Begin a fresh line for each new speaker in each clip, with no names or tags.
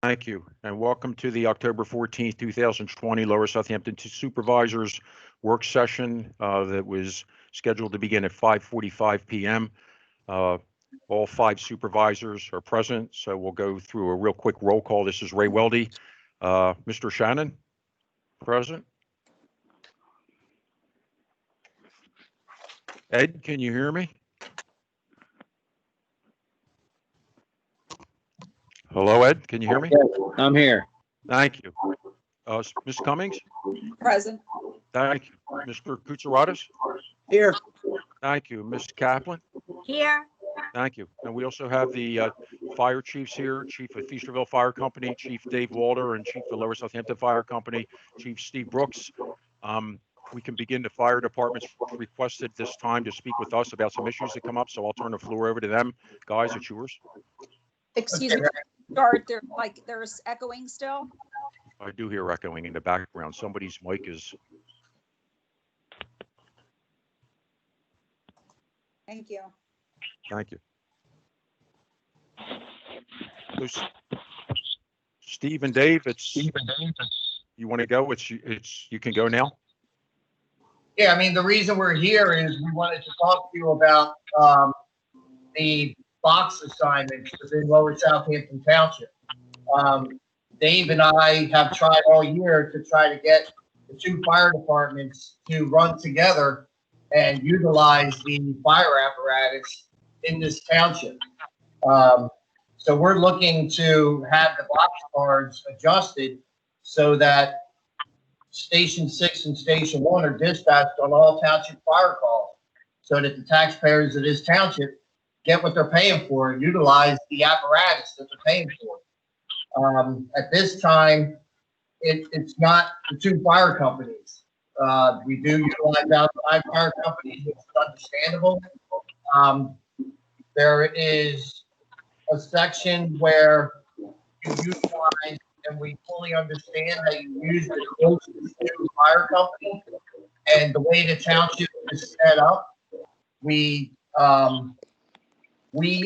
Thank you, and welcome to the October 14th, 2020 Lower Southampton Supervisors Work Session that was scheduled to begin at 5:45 p.m. Uh, all five supervisors are present, so we'll go through a real quick roll call. This is Ray Weldy. Mr. Shannon, present. Ed, can you hear me? Hello, Ed, can you hear me?
I'm here.
Thank you. Ms. Cummings?
Present.
Thank you. Mr. Kutsaratus?
Here.
Thank you. Ms. Kaplan?
Here.
Thank you. And we also have the fire chiefs here, Chief of Feasterville Fire Company, Chief Dave Walter, and Chief of Lower Southampton Fire Company, Chief Steve Brooks. We can begin. The fire department's requested this time to speak with us about some issues that come up, so I'll turn the floor over to them. Guys, it's yours.
Excuse me. Start there. Like there's echoing still.
I do hear echoing in the background. Somebody's mic is.
Thank you.
Thank you. There's Steve and Dave. You want to go? You can go now.
Yeah, I mean, the reason we're here is we wanted to talk to you about the box assignments within Lower Southampton Township. Dave and I have tried all year to try to get the two fire departments to run together and utilize the fire apparatus in this township. So we're looking to have the box cards adjusted so that Station 6 and Station 1 are dispatched on all township fire calls so that the taxpayers of this township get what they're paying for and utilize the apparatus that they're paying for. At this time, it's not the two fire companies. We do utilize outside fire companies, which is understandable. There is a section where you utilize, and we fully understand that you use the closest to fire company, and the way the township is set up, we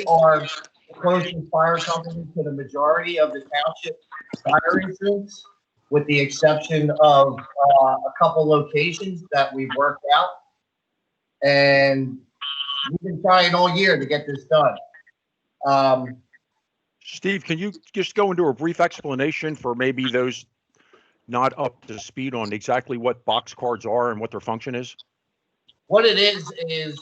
are the closest fire company to the majority of the township fire incidents, with the exception of a couple locations that we've worked out. And we've been trying all year to get this done.
Steve, can you just go into a brief explanation for maybe those not up to speed on exactly what box cards are and what their function is?
What it is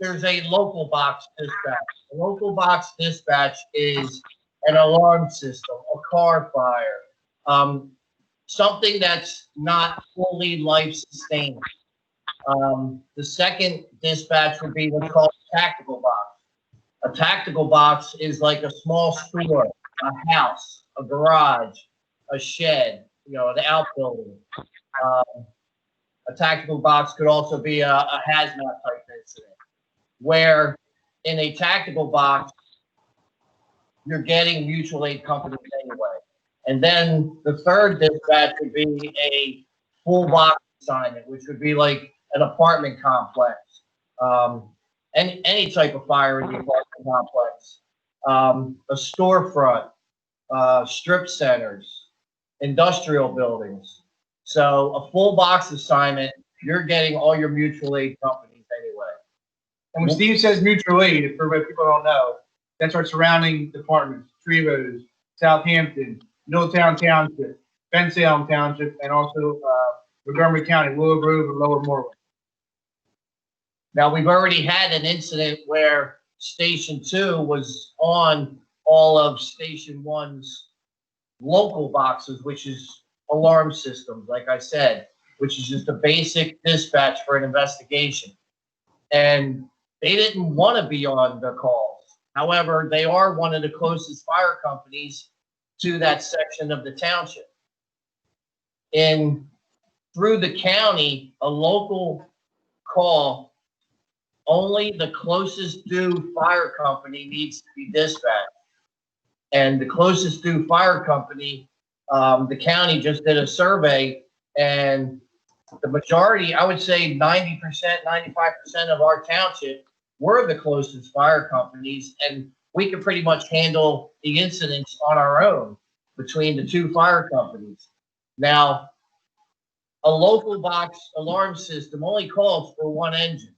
there's a local box dispatch. A local box dispatch is an alarm system, a car fire, something that's not fully life-sustaining. The second dispatch would be what's called a tactical box. A tactical box is like a small store, a house, a garage, a shed, an outbuilding. A tactical box could also be a hazmat type incident, where in a tactical box, you're getting mutual aid companies anyway. And then the third dispatch would be a full box assignment, which would be like an apartment complex. Any type of fire in the apartment complex, a storefront, strip centers, industrial buildings. So a full box assignment, you're getting all your mutual aid companies anyway.
And when Steve says mutual aid, for what people don't know, that's our surrounding departments: Trevose, Southampton, Middletown Township, Bensalem Township, and also Montgomery County, Willow Grove, and Lower Moreland.
Now, we've already had an incident where Station 2 was on all of Station 1's local boxes, which is alarm systems, like I said, which is just a basic dispatch for an investigation. And they didn't want to be on the calls. However, they are one of the closest fire companies to that section of the township. Through the county, a local call, only the closest due fire company needs to be dispatched. And the closest due fire company, the county just did a survey, and the majority, I would say 90%, 95% of our township were the closest fire companies. And we can pretty much handle the incidents on our own between the two fire companies. Now, a local box alarm system only calls for one engine.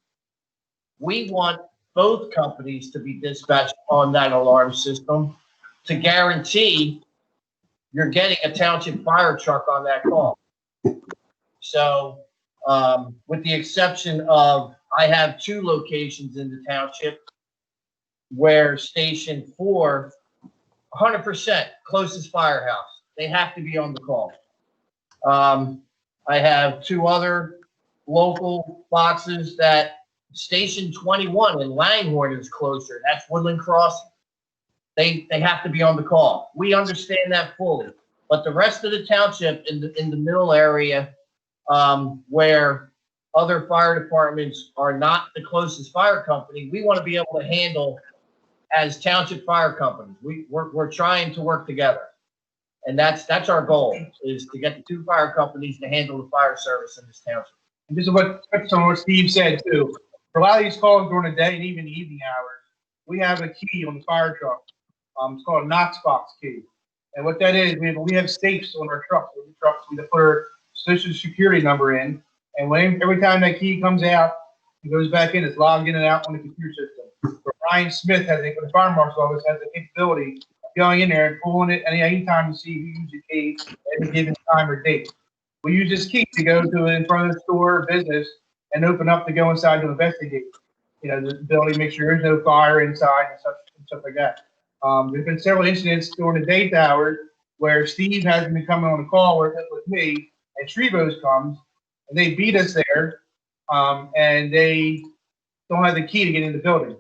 We want both companies to be dispatched on that alarm system to guarantee you're getting a township fire truck on that call. So, with the exception of, I have 2 locations in the township where Station 4, 100% closest firehouse. They have to be on the call. I have 2 other local boxes that Station 21 in Langhorne is closer. That's Woodland Crossing. They have to be on the call. We understand that fully. But the rest of the township in the middle area, where other fire departments are not the closest fire company, we want to be able to handle as township fire companies. We're trying to work together. And that's our goal, is to get the 2 fire companies to handle the fire service in this township.
And this is what Steve said too. For a lot of these calls during the day and even the evening hours, we have a key on the fire truck. It's called a Knox box key. And what that is, we have safes on our trucks. We put our social security number in, and every time that key comes out, it goes back in. It's logged in and out on the computer system. But Ryan Smith the fire marshal's office has the capability of going in there and pulling it anytime you see who used the key at any given time or date. We use this key to go to in front of the store or business and open up to go inside to investigate. You know, the building, make sure there's no fire inside and stuff like that. There's been several incidents during the day hours where Steve hasn't been coming on the call with me, and Trevos comes, and they beat us there, and they don't have the key to get in the building.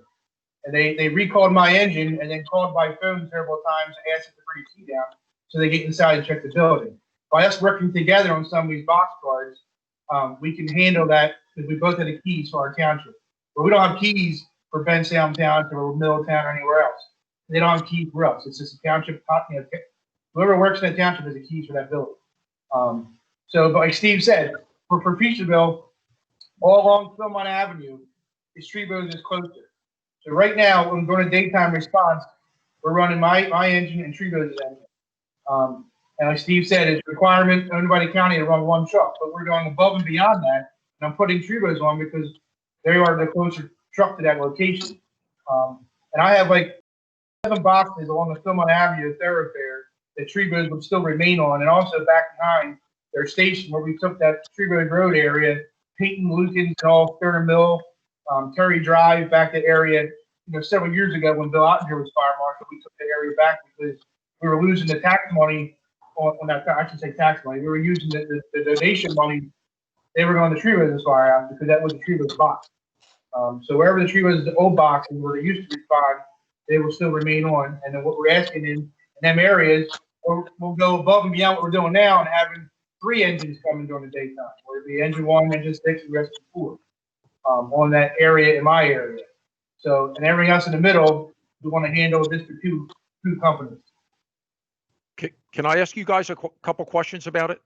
And they recalled my engine and then called by phone several times and asked us to bring a key down so they get inside and check the building. By us working together on some of these box cards, we can handle that because we both have the keys for our township. But we don't have keys for Bensalem Township or Middletown or anywhere else. They don't have keys for us. It's just a township. You know, whoever works in that township has the keys for that building. So, but like Steve said, for Petersville, all along Philmont Avenue, the street road is closer. So right now, when we're doing a daytime response, we're running my engine and Trevos' engine. And like Steve said, it's a requirement owned by the county to run 1 truck, but we're going above and beyond that. And I'm putting Trevos on because they are the closer truck to that location. And I have like 7 boxes along the Philmont Avenue thoroughfare that Trevos would still remain on, and also back behind their station where we took that Trevos Road area, Peyton, Lukens, and all Sterner Mill, Terry Drive, back that area. You know, several years ago when Bill Ottinger was fire marshal, we took that area back because we were losing the tax money on that. I should say tax money. We were using the donation money. They were going to Trevos' firehouse because that was the Trevos box. So wherever the Trevos, the old boxes where they used to respond, they will still remain on. And then what we're asking in them areas, we'll go above and beyond what we're doing now and having 3 engines coming during the daytime, where it'd be engine 1, engine 6, and the rest of 4 on that area in my area. So, and everything else in the middle, we want to handle this for two companies.
Can I ask you guys a couple questions about it?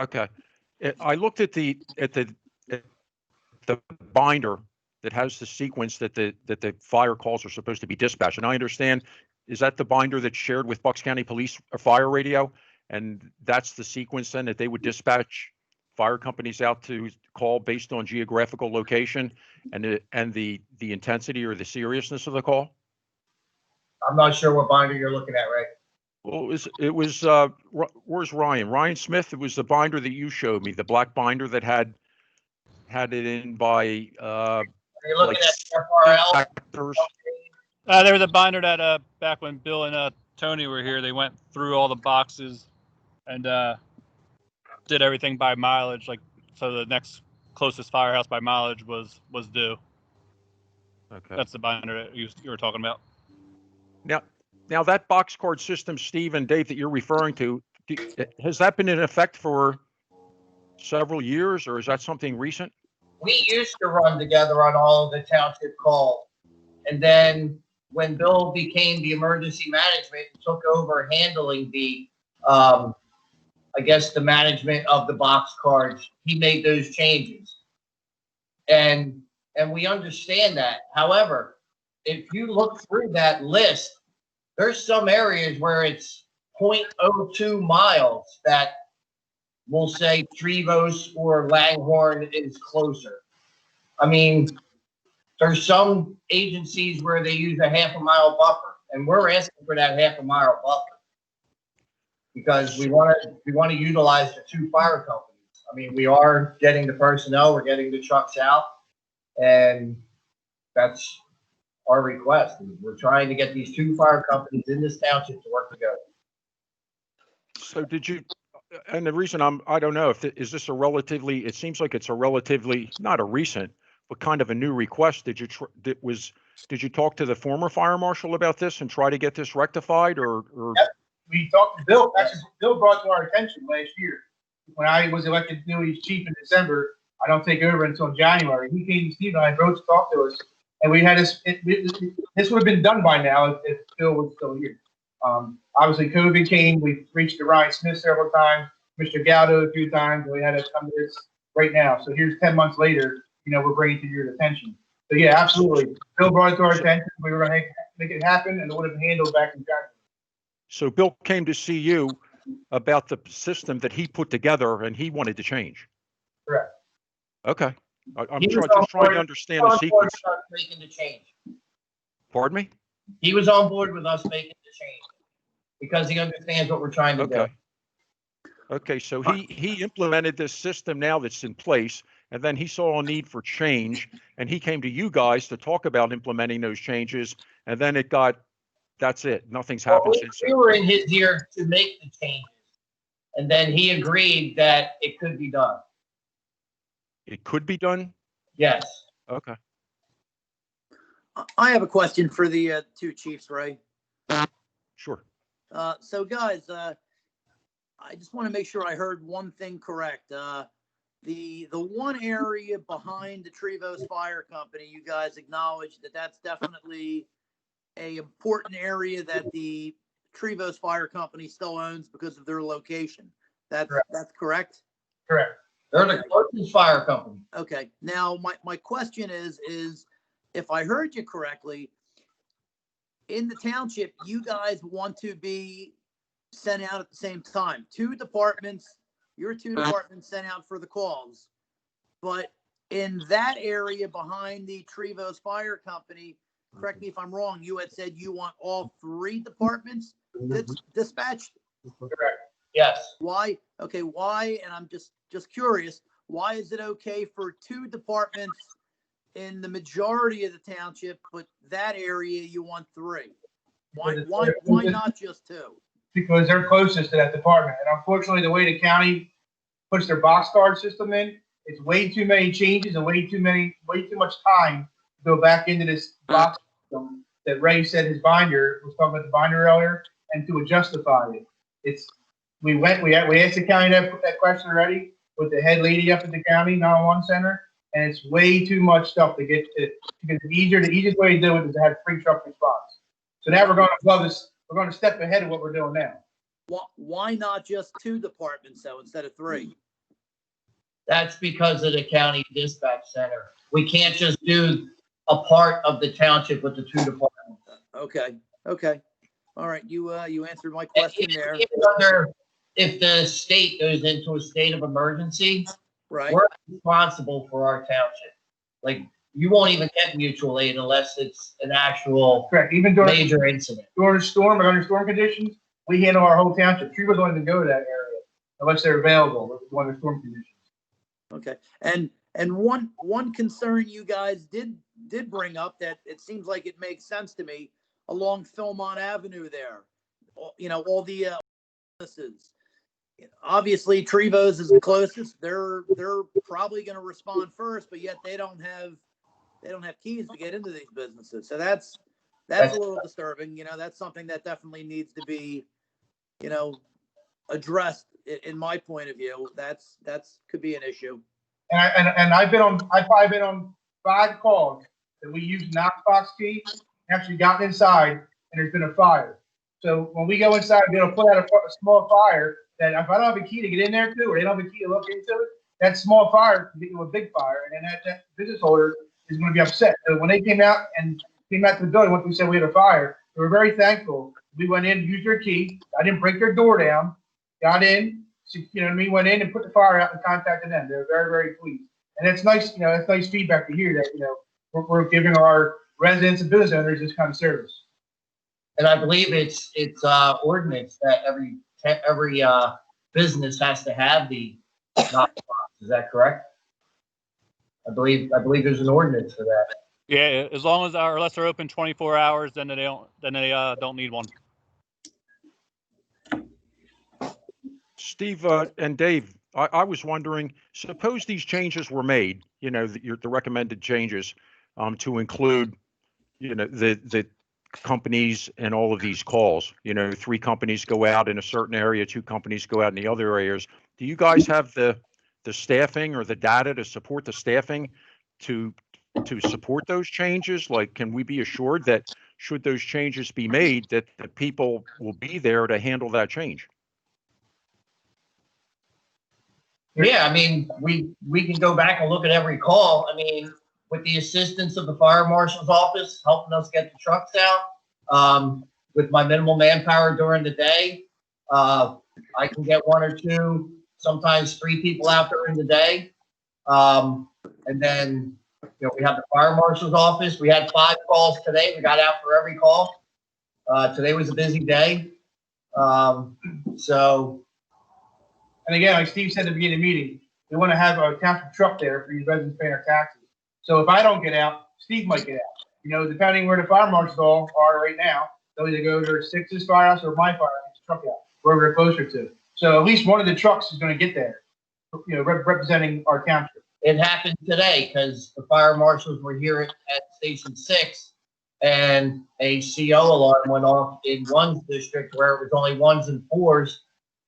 Okay. I looked at the binder that has the sequence that the fire calls are supposed to be dispatched. And I understand, is that the binder that's shared with Bucks County Police or Fire Radio? And that's the sequence then that they would dispatch fire companies out to call based on geographical location and the intensity or the seriousness of the call?
I'm not sure what binder you're looking at, Ray.
Well, it was where's Ryan? Ryan Smith. It was the binder that you showed me, the black binder that had it in by
Are you looking at FRL?
sectors.
There was a binder that back when Bill and Tony were here, they went through all the boxes and did everything by mileage. Like, so the next closest firehouse by mileage was due.
Okay.
That's the binder that you were talking about.
Now that box card system, Steve and Dave, that you're referring to, has that been in effect for several years, or is that something recent?
We used to run together on all of the township calls. And then when Bill became the emergency management and took over handling the, I guess, the management of the box cards, he made those changes. And we understand that. However, if you look through that list, there's some areas where it's 0.02 miles that we'll say Trevose or Langhorne is closer. I mean, there's some agencies where they use a half a mile buffer, and we're asking for that half a mile buffer because we want to utilize the 2 fire companies. I mean, we are getting the personnel, we're getting the trucks out, and that's our request. We're trying to get these 2 fire companies in this township to work together.
So did you, and the reason I don't know if, is this a relatively, it seems like it's a relatively, not a recent, but kind of a new request. Did you talk to the former fire marshal about this and try to get this rectified or?
Yep. We talked to Bill. Actually, Bill brought to our attention last year when I was elected new chief in December. I don't take over until January. He came to Steve and I both talked to us, and we had this. This would have been done by now if Bill was still here. Obviously, COVID came. We reached to Ryan Smith several times, Mr. Gaudo a few times, and we had to come to this right now. So here's 10 months later. We're bringing it to your attention. So yeah, absolutely. Bill brought it to our attention. We were going to make it happen, and it would have been handled back in January.
So Bill came to see you about the system that he put together and he wanted to change.
Correct.
Okay. I'm
He was
just trying
on
to understand
board
the sequence.
with us making the change.
Pardon me?
He was on board with us making the change because he understands what we're trying to do.
Okay. Okay, so he implemented this system now that's in place, and then he saw a need for change, and he came to you guys to talk about implementing those changes, and then that's it. Nothing's happened since.
We were in his ear to make the changes, and then he agreed that it could be done.
It could be done?
Yes.
Okay.
I have a question for the 2 chiefs, Ray.
Sure.
So guys, I just want to make sure I heard one thing correct. The one area behind the Trevose Fire Company, you guys acknowledged that that's definitely a important area that the Trevose Fire Company still owns because of their location. That's correct?
Correct.
They're the closest fire company.
Okay. Now, my question is if I heard you correctly, in the township, you guys want to be sent out at the same time. 2 departments, your 2 departments sent out for the calls. But in that area behind the Trevose Fire Company, correct me if I'm wrong, you had said you want all 3 departments dispatched?
Correct. Yes.
Why? Okay, why? And I'm just curious, why is it okay for 2 departments in the majority of the township, but that area you want 3? Why not just 2?
Because they're closest to that department. And unfortunately, the way the county puts their box guard system in, it's way too many changes and way too much time to go back into this box system that Ray said his binder was talking about the binder earlier, and to justify it. We asked the county that question already with the head lady up at the county 911 center, and it's way too much stuff to get to. Because the easiest way to do it is to have free truck response. So now we're going to above this. We're going to step ahead of what we're doing now.
Why not just 2 departments though instead of 3?
That's because of the county dispatch center. We can't just do a part of the township with the 2 departments.
Okay. All right. You answered my question there.
If the state goes into a state of emergency,
Right.
we're responsible for our township. Like, you won't even get mutual aid unless it's an actual
Correct. Even during
major incident.
during a storm or under storm conditions, we handle our whole township. Trevose don't even go to that area unless they're available under storm conditions.
Okay. And one concern you guys did bring up that it seems like it makes sense to me along Philmont Avenue there. All the businesses. Obviously, Trevose is the closest. They're probably going to respond first, but yet they don't have keys to get into these businesses. So that's a little disturbing. That's something that definitely needs to be, addressed. In my point of view, that's could be an issue.
And I've probably been on 5 calls that we use Knoxbox key, actually gotten inside, and there's been a fire. So when we go inside, we'll put out a small fire that if I don't have a key to get in there to, or they don't have a key to look into it, that small fire can get you a big fire, and then that business owner is going to be upset. So when they came out and came out to the building once we said we had a fire. They were very thankful. We went in, used their key. I didn't break their door down. Got in, you know what I mean? Went in and put the fire out and contacted them. They're very, very pleased. And it's nice, you know, it's nice feedback to hear that, you know, we're giving our residents and business owners this kind of service.
And I believe it's ordinance that every business has to have the knock box. Is that correct? I believe there's an ordinance for that.
Yeah, as long as unless they're open 24 hours, then they don't need one.
Steve and Dave, I was wondering, suppose these changes were made, you know, the recommended changes to include, you know, the companies and all of these calls, you know, 3 companies go out in a certain area, 2 companies go out in the other areas. Do you guys have the staffing or the data to support the staffing to support those changes? Like, can we be assured that should those changes be made, that the people will be there to handle that change?
Yeah, I mean, we can go back and look at every call. I mean, with the assistance of the fire marshal's office helping us get the trucks out, with my minimal manpower during the day, I can get 1 or 2, sometimes 3 people out there in the day. And then, you know, we have the fire marshal's office. We had 5 calls today. We got out for every call. Today was a busy day.
And again, like Steve said at the beginning of the meeting, we want to have our township truck there for these residents paying our taxes. So if I don't get out, Steve might get out. You know, depending where the fire marshals are right now, they'll either go to their 6's firehouse or my firehouse truck out, wherever they're closer to. So at least one of the trucks is going to get there, you know, representing our township.
It happened today because the fire marshals were here at Station 6, and a CO alarm went off in one district where it was only 1s and 4s,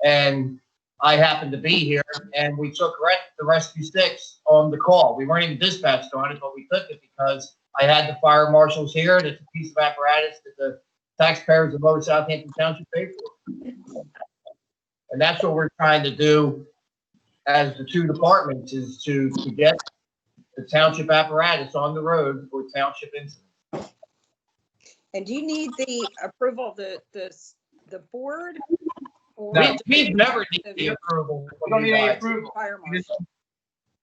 and I happened to be here, and we took the Rescue 6 on the call. We weren't even dispatched on it, but we took it because I had the fire marshals here, and it's a piece of apparatus that the taxpayers of Lower Southampton Township pay for. And that's what we're trying to do as the 2 departments, is to get the township apparatus on the road for township incidents.
And do you need the approval of the board? Or
We've never needed the approval.
We don't need any approval.
Fire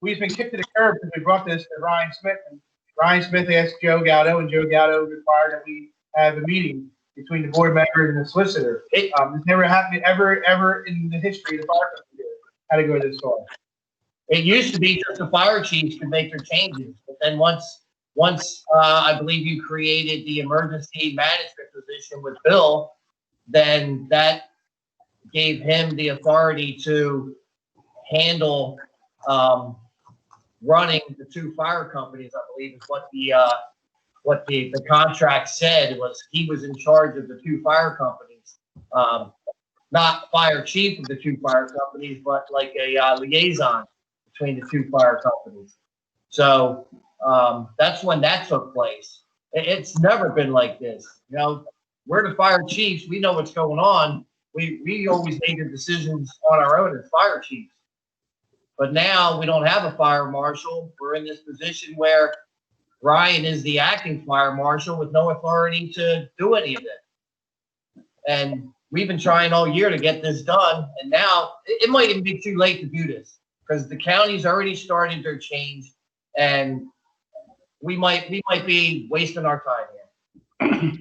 We've been kicked to the curb because we brought this to Ryan Smith, and Ryan Smith asked Joe Gatto, and Joe Gatto required that we have a meeting between the board members and the solicitor. This never happened ever in the history of the fire company had to go this far.
It used to be just the fire chiefs could make their changes, but then once I believe you created the emergency management position with Bill, then that gave him the authority to handle running the 2 fire companies. I believe is what the contract said, was he was in charge of the 2 fire companies, not fire chief of the 2 fire companies, but like a liaison between the 2 fire companies. So that's when that took place. It's never been like this. You know, we're the fire chiefs. We know what's going on. We always make the decisions on our own as fire chiefs. But now we don't have a fire marshal. We're in this position where Ryan is the acting fire marshal with no authority to do any of it. And we've been trying all year to get this done. And now it might even be too late to do this because the county's already started their change, and we might be wasting our time here.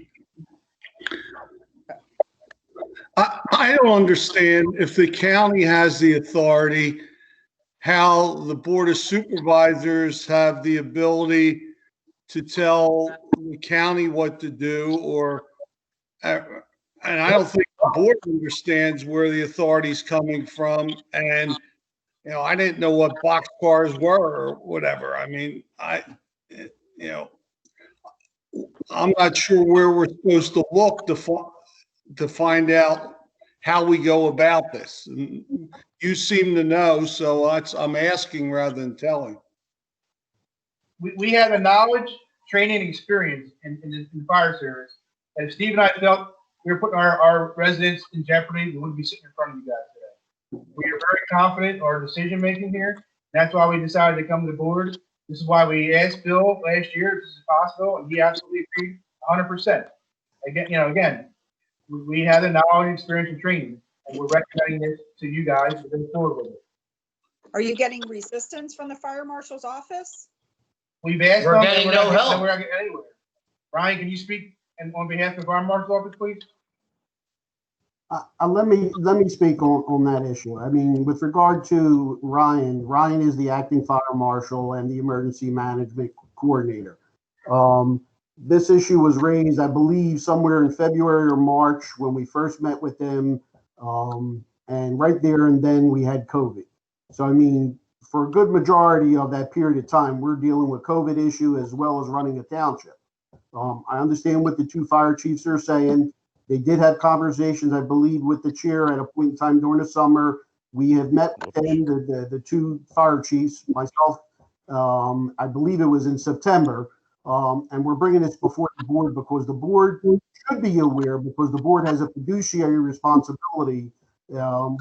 I don't understand, if the county has the authority, how the Board of Supervisors have the ability to tell the county what to do, and I don't think the board understands where the authority's coming from. And, you know, I didn't know what box cars were or whatever. I mean, I'm not sure where we're supposed to look to find out how we go about this. And you seem to know, so I'm asking rather than telling.
We have a knowledge, training, and experience in the fire service. And if Steve and I felt we were putting our residents in jeopardy, we wouldn't be sitting in front of you guys today. We are very confident in our decision making here. That's why we decided to come to the board. This is why we asked Bill last year if this is possible, and he absolutely agreed 100%. Again, we have the knowledge, experience, and training, and we're recommending this to you guys to go forward with it.
Are you getting resistance from the fire marshal's office?
We've asked
We're
them,
getting
and
no
we're
help.
not getting anywhere. Ryan, can you speak on behalf of our marshal's office, please?
Let me speak on that issue. I mean, with regard to Ryan is the acting fire marshal and the emergency management coordinator. This issue was raised, I believe, somewhere in February or March when we first met with them. And right there and then we had COVID. So, I mean, for a good majority of that period of time, we're dealing with COVID issue as well as running a township. I understand what the two fire chiefs are saying. They did have conversations, I believe, with the chair at a point in time during the summer. We have met with them, the two fire chiefs, myself, I believe it was in September. And we're bringing this before the board because the board should be aware, because the board has a fiduciary responsibility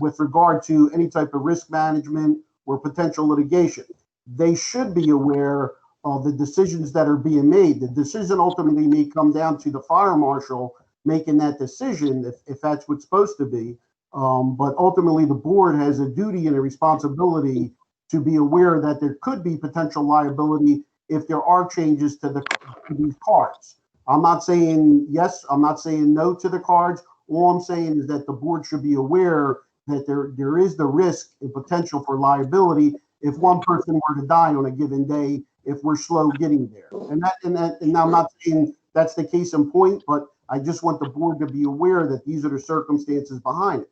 with regard to any type of risk management or potential litigation. They should be aware of the decisions that are being made. The decision ultimately may come down to the fire marshal making that decision if that's what's supposed to be. But ultimately the board has a duty and a responsibility to be aware that there could be potential liability if there are changes to these cards. I'm not saying yes, I'm not saying no to the cards. All I'm saying is that the board should be aware that there is the risk and potential for liability if one person were to die on a given day if we're slow getting there. And I'm not saying that's the case in point, but I just want the board to be aware that these are the circumstances behind it.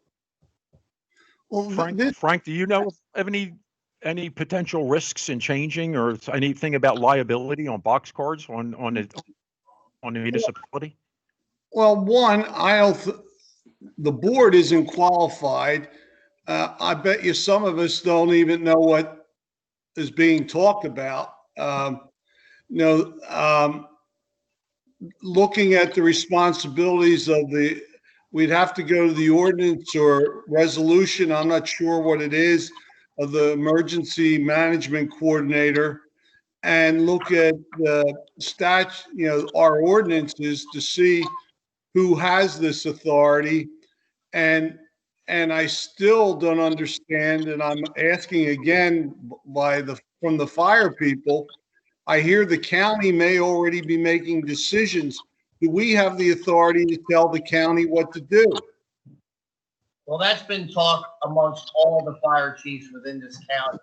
Well,
Frank, do you know of any potential risks in changing or anything about liability on box cards on the municipality?
well, one, the board isn't qualified. I bet you some of us don't even know what is being talked about. Looking at the responsibilities of we'd have to go to the ordinance or resolution, I'm not sure what it is, of the emergency management coordinator, and look at the our ordinances to see who has this authority. And I still don't understand, and I'm asking again from the fire people. I hear the county may already be making decisions. Do we have the authority to tell the county what to do?
Well, that's been talked amongst all the fire chiefs within this county.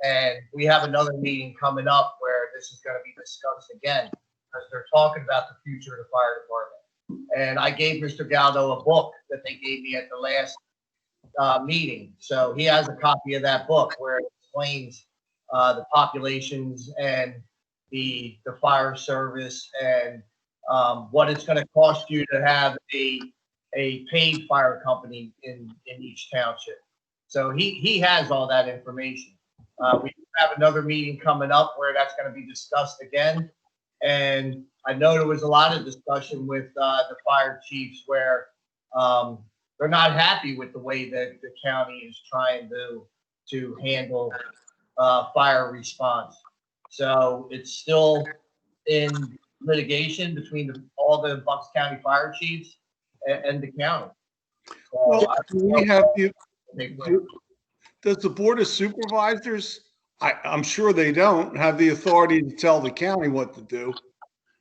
And we have another meeting coming up where this is going to be discussed again, because they're talking about the future of the fire department. And I gave Mr. Galdo a book that they gave me at the last meeting. So he has a copy of that book where it explains the populations and the fire service and what it's going to cost you to have a paid fire company in each township. So he has all that information. We have another meeting coming up where that's going to be discussed again. And I know there was a lot of discussion with the fire chiefs where they're not happy with the way that the county is trying to handle fire response. So it's still in litigation between all the Bucks County fire chiefs and the county. So
does the Board of Supervisors, I'm sure they don't have the authority to tell the county what to do.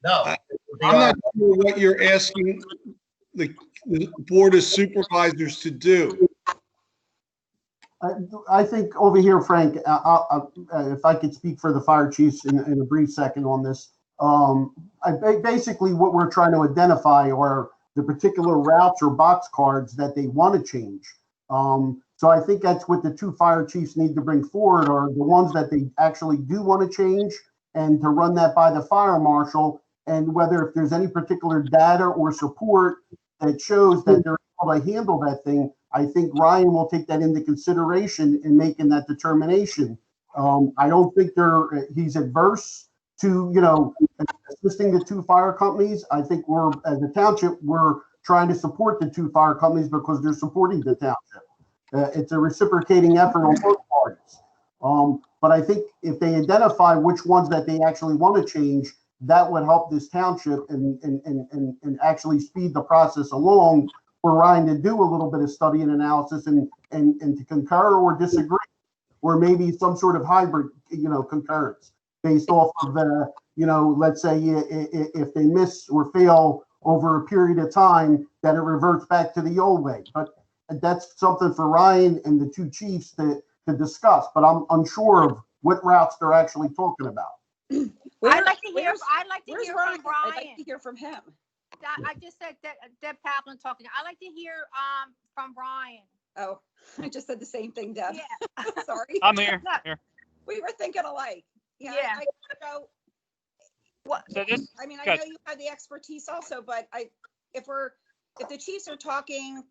No.
I'm not sure what you're asking the Board of Supervisors to do.
I think over here, Frank, if I could speak for the fire chiefs in a brief second on this. Basically, what we're trying to identify are the particular routes or box cards that they want to change. So I think that's what the two fire chiefs need to bring forward, are the ones that they actually do want to change, and to run that by the fire marshal, and whether if there's any particular data or support that shows that they're able to handle that thing. I think Ryan will take that into consideration in making that determination. I don't think he's adverse to, assisting the two fire companies. I think as a township, we're trying to support the two fire companies because they're supporting the township. It's a reciprocating effort on both parties. But I think if they identify which ones that they actually want to change, that would help this township and actually speed the process along for Ryan to do a little bit of study and analysis and to concur or disagree, or maybe some sort of hybrid, concurrence based off of the, let's say if they miss or fail over a period of time, that it reverts back to the old way. But that's something for Ryan and the two chiefs to discuss, but I'm unsure of what routes they're actually talking about.
I'd like to hear. I'd like to
Where's
hear
Ryan?
from Brian.
I'd like to hear from him.
I just said Deb Kaplan talking. I'd like to hear from Brian.
Oh, I just said the same thing, Deb.
Yeah.
Sorry.
I'm here. Here.
We were thinking alike.
Yeah.
So this,
I mean, I
Good.
know you have the expertise also, but if the chiefs are talking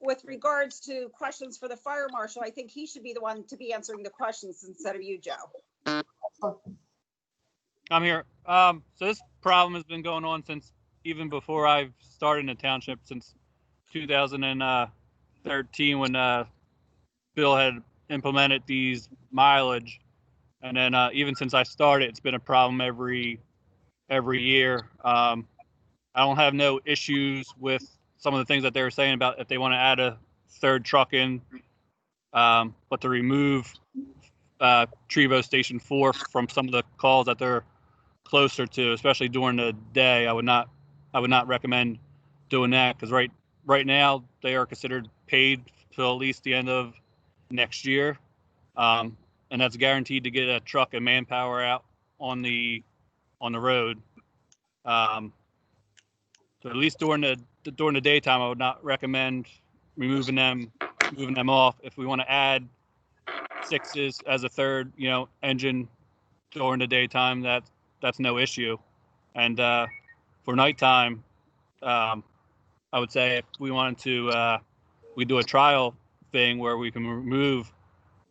with regards to questions for the fire marshal, I think he should be the one to be answering the questions instead of you, Joe.
I'm here. So this problem has been going on since even before I've started in the township, since 2013 when Bill had implemented these mileage, and then even since I started, it's been a problem every year. I don't have no issues with some of the things that they were saying about if they want to add a third truck in, but to remove Trevo Station 4 from some of the calls that they're closer to, especially during the day, I would not recommend doing that, because right now they are considered paid till at least the end of next year, and that's guaranteed to get a truck and manpower out on the road. So at least during the daytime, I would not recommend moving them off. If we want to add sixes as a third, engine during the daytime, that's no issue. And for nighttime, I would say if we wanted to, we do a trial thing where we can remove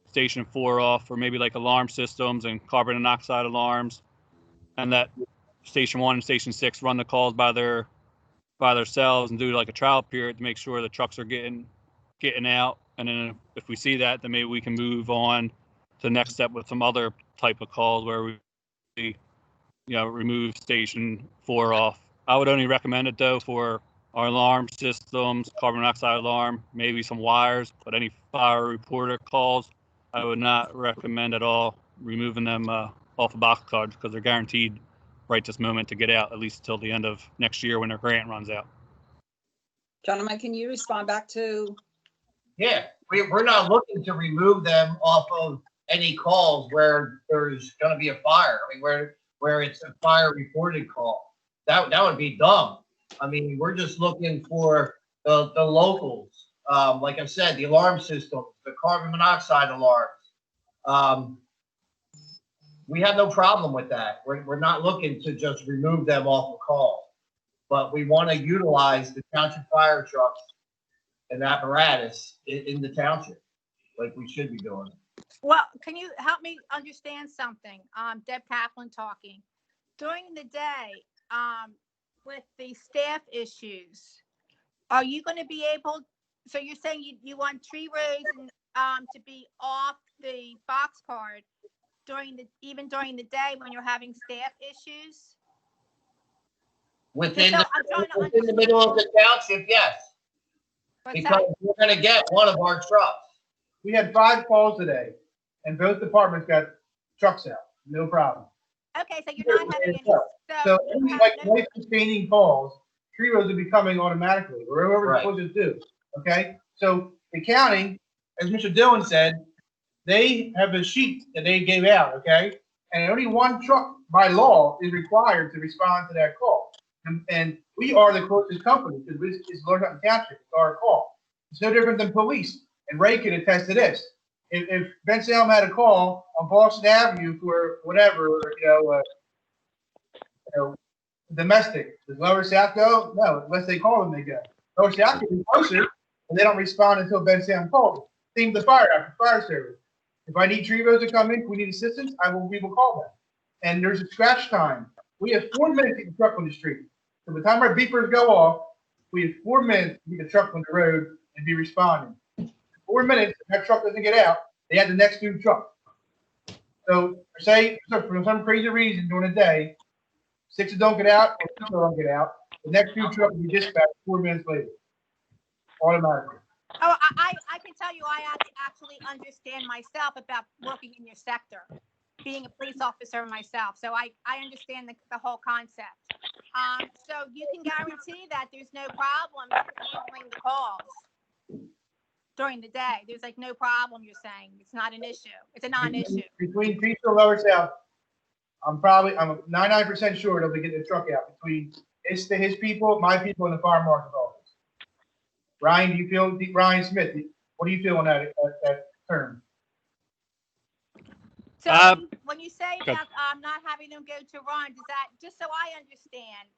Station 4 off, or maybe like alarm systems and carbon monoxide alarms, and that Station 1 and Station 6 run the calls by themselves and do like a trial period to make sure the trucks are getting out. And then if we see that, then maybe we can move on to the next step with some other type of calls where we remove Station 4 off. I would only recommend it though for our alarm systems, carbon monoxide alarm, maybe some wires, but any fire reporter calls, I would not recommend at all removing them off of box cards, because they're guaranteed right this moment to get out, at least till the end of next year when their grant runs out.
Gentlemen, can you respond back to?
Yeah, we're not looking to remove them off of any calls where there's going to be a fire. I mean, where it's a fire reported call. That would be dumb. I mean, we're just looking for the locals. Like I said, the alarm systems, the carbon monoxide alarms. We have no problem with that. We're not looking to just remove them off the call, but we want to utilize the township fire trucks and apparatus in the township, like we should be doing.
Well, can you help me understand something? Deb Kaplan talking. During the day, with the staff issues, are you going to be able? So you're saying you want tree rows and to be off the box card even during the day when you're having staff issues?
Within the middle of the township, yes. Because we're going to get one of our trucks.
We had 5 calls today, and both departments got trucks out. No problem.
Okay, so you're not having any.
So any life-sustaining calls, tree rows will be coming automatically, or whoever they're supposed to do. Okay, so the county, as Mr. Dillon said, they have a sheet that they gave out. Okay, and only one truck by law is required to respond to that call. And we are the closest company because it's Southampton Township. It's our call. It's no different than police. And Ray can attest to this. If Ben Salem had a call on Boston Avenue for whatever, domestic, does Lower South go? No, unless they call them, they go. Lower South can be closer, and they don't respond until Ben Salem calls. Same with the fire service. If I need tree rows to come in, if we need assistance, we will call them. And there's a scratch time. We have 4 minutes to get the truck on the street. So by the time our beepers go off, we have 4 minutes to get the truck on the road and be responding. 4 minutes, if that truck doesn't get out, they have the next new truck. So say, so for some crazy reason during the day, 6 don't get out, or 2 don't get out, the next 2 truck will be dispatched 4 minutes later, automatically.
Oh, I can tell you, I actually understand myself about working in your sector, being a police officer myself. So I understand the whole concept. So you can guarantee that there's no problem handling the calls during the day. There's like no problem, you're saying. It's not an issue. It's a non-issue.
Between Peace and Lower South, I'm 99% sure they'll be getting the truck out between his people, my people, and the fire marshal's office. Ryan, Ryan Smith, what do you feel on that term?
So when you say about not having them go to run, does that, just so I understand,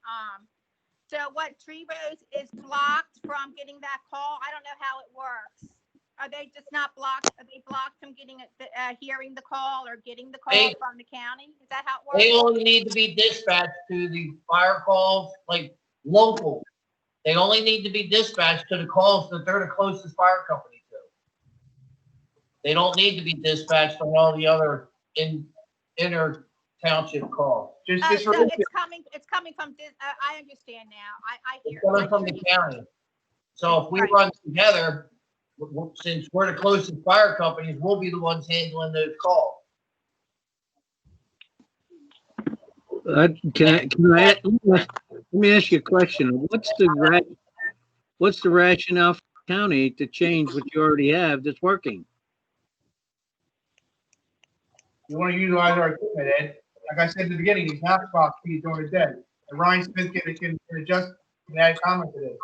so what, Tree Rose is blocked from getting that call? I don't know how it works. Are they just not blocked? Are they blocked from getting hearing the call or getting the call from the county? Is that how it works?
They only need to be dispatched to the fire calls, like local. They only need to be dispatched to the calls that they're the closest fire company to. They don't need to be dispatched on all the other inner township calls.
So it's coming from this. I understand now. I hear.
It's coming from the county. So if we run together, since we're the closest fire companies, we'll be the ones handling those calls.
Let me ask you a question. What's the rationale for the county to change what you already have that's working?
You want to utilize our equipment, Ed. Like I said at the beginning, these Knox box keys during the day. And Ryan Smith can adjust and add comment to this.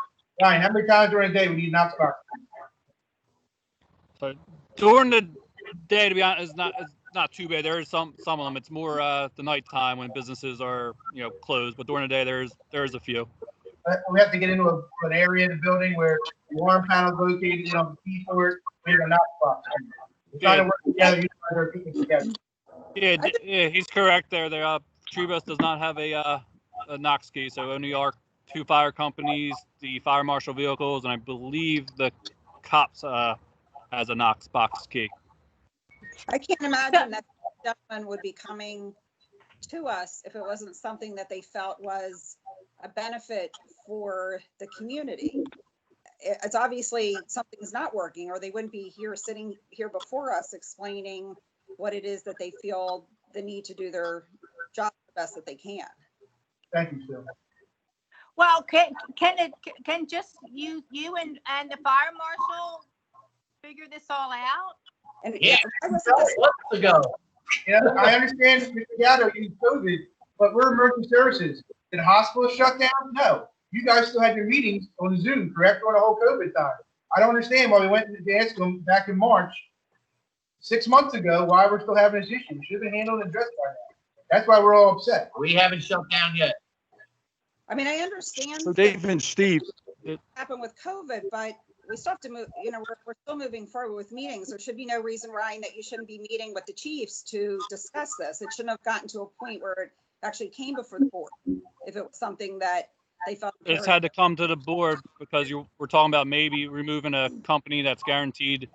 Ryan, how many times during the day we need Knox box?
So during the day, to be honest, it's not too bad. There is some of them. It's more the nighttime when businesses are closed. But during the day, there's a few.
We have to get into an area in the building where the alarm panel is located on the key for it. We have a Knox box. We're trying to work together, utilize our equipment together.
Yeah, he's correct there. Trevos does not have a Knox key, so only our 2 fire companies, the fire marshal vehicles, and I believe the cops has a Knox box key.
I can't imagine that gentleman would be coming to us if it wasn't something that they felt was a benefit for the community. It's obviously something's not working, or they wouldn't be sitting here before us explaining what it is that they feel the need to do their job the best that they can.
Thank you, Phil.
Well, can just you and the fire marshal figure this all out?
And
Yeah,
I wasn't this-
months ago.
I understand Mr. Gatto used COVID, but we're emergency services. Did the hospital shut down? No. You guys still had your meetings on Zoom, correct, on the whole COVID time. I don't understand why we went to ask them back in March, 6 months ago, why we're still having this issue. We should have been handled and addressed by now. That's why we're all upset.
We haven't shut down yet.
I mean, I understand
So Dave and Steve,
what happened with COVID, but we still have to move, we're still moving forward with meetings. There should be no reason, Ryan, that you shouldn't be meeting with the chiefs to discuss this. It shouldn't have gotten to a point where it actually came before the board if it was something that they felt.
It's had to come to the board because we're talking about maybe removing a company that's guaranteed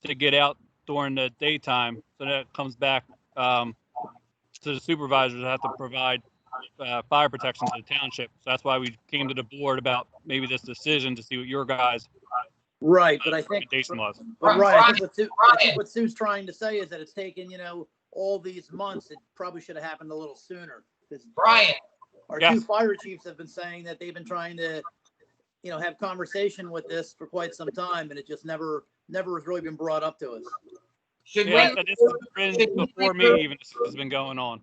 to get out during the daytime. So that comes back to the supervisors that have to provide fire protection to the township. So that's why we came to the board about maybe this decision to see what your guys'
Right, but I think,
recommendation was.
but right, I think what Sue's trying to say is that it's taken, all these months. It probably should have happened a little sooner.
Brian,
Our
Yes.
2 fire chiefs have been saying that they've been trying to, have conversation with this for quite some time, and it just never has really been brought up to us.
should
Yeah,
we?
so this has been before me even. This has been going on.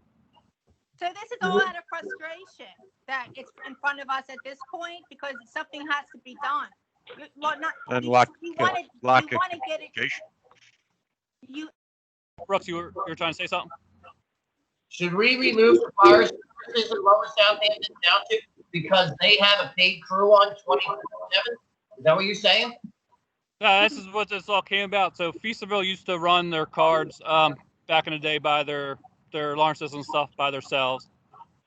So this is all out of frustration that it's in front of us at this point because something has to be done. Well, not
and
you
lack
want
of
to get it.
communication.
You
Brooks, you were trying to say something?
Should we remove the fire services in Lower Southampton Township because they have a paid crew on 24/7? Is that what you're saying?
Yeah, this is what this all came about. So Feasterville used to run their cards back in the day by their alarm system stuff by themselves.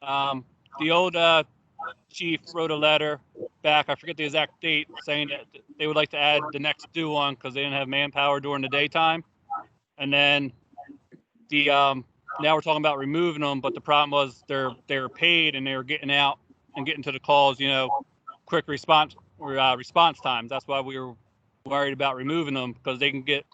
The old chief wrote a letter back, I forget the exact date, saying that they would like to add the next due on because they didn't have manpower during the daytime. And then the now we're talking about removing them, but the problem was they're paid and they were getting out and getting to the calls, quick response response times. That's why we were worried about removing them, because they can get,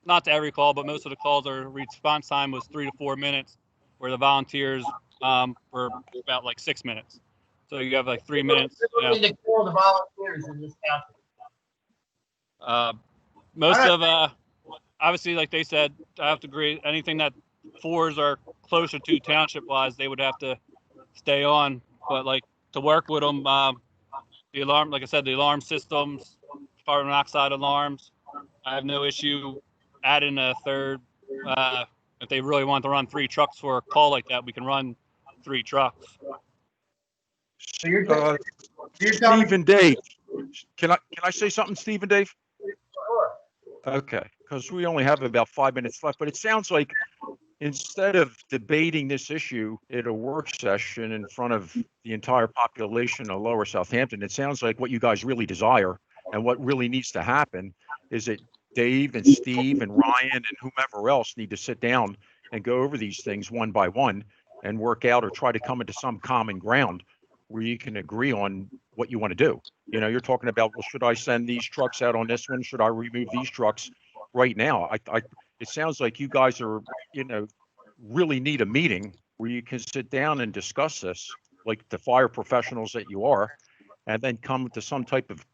not to every call, but most of the calls, our response time was 3 to 4 minutes, where the volunteers were about like 6 minutes. So you have like 3 minutes.
Looking to kill the volunteers in this township.
Most of obviously, like they said, I have to agree. Anything that 4s are closer to township wise, they would have to stay on. But like to work with them, the alarm, like I said, the alarm systems, carbon monoxide alarms, I have no issue adding a third. If they really want to run 3 trucks for a call like that, we can run 3 trucks.
So you're telling me,
Steve and Dave, can I say something, Steve and Dave?
sure.
Okay, because we only have about 5 minutes left, but it sounds like instead of debating this issue at a work session in front of the entire population of Lower Southampton, it sounds like what you guys really desire and what really needs to happen is that Dave and Steve and Ryan and whomever else need to sit down and go over these things one by one and work out or try to come into some common ground where you can agree on what you want to do. You're talking about, well, should I send these trucks out on this one? Should I remove these trucks right now? It sounds like you guys are, really need a meeting where you can sit down and discuss this, like the fire professionals that you are, and then come to some type of,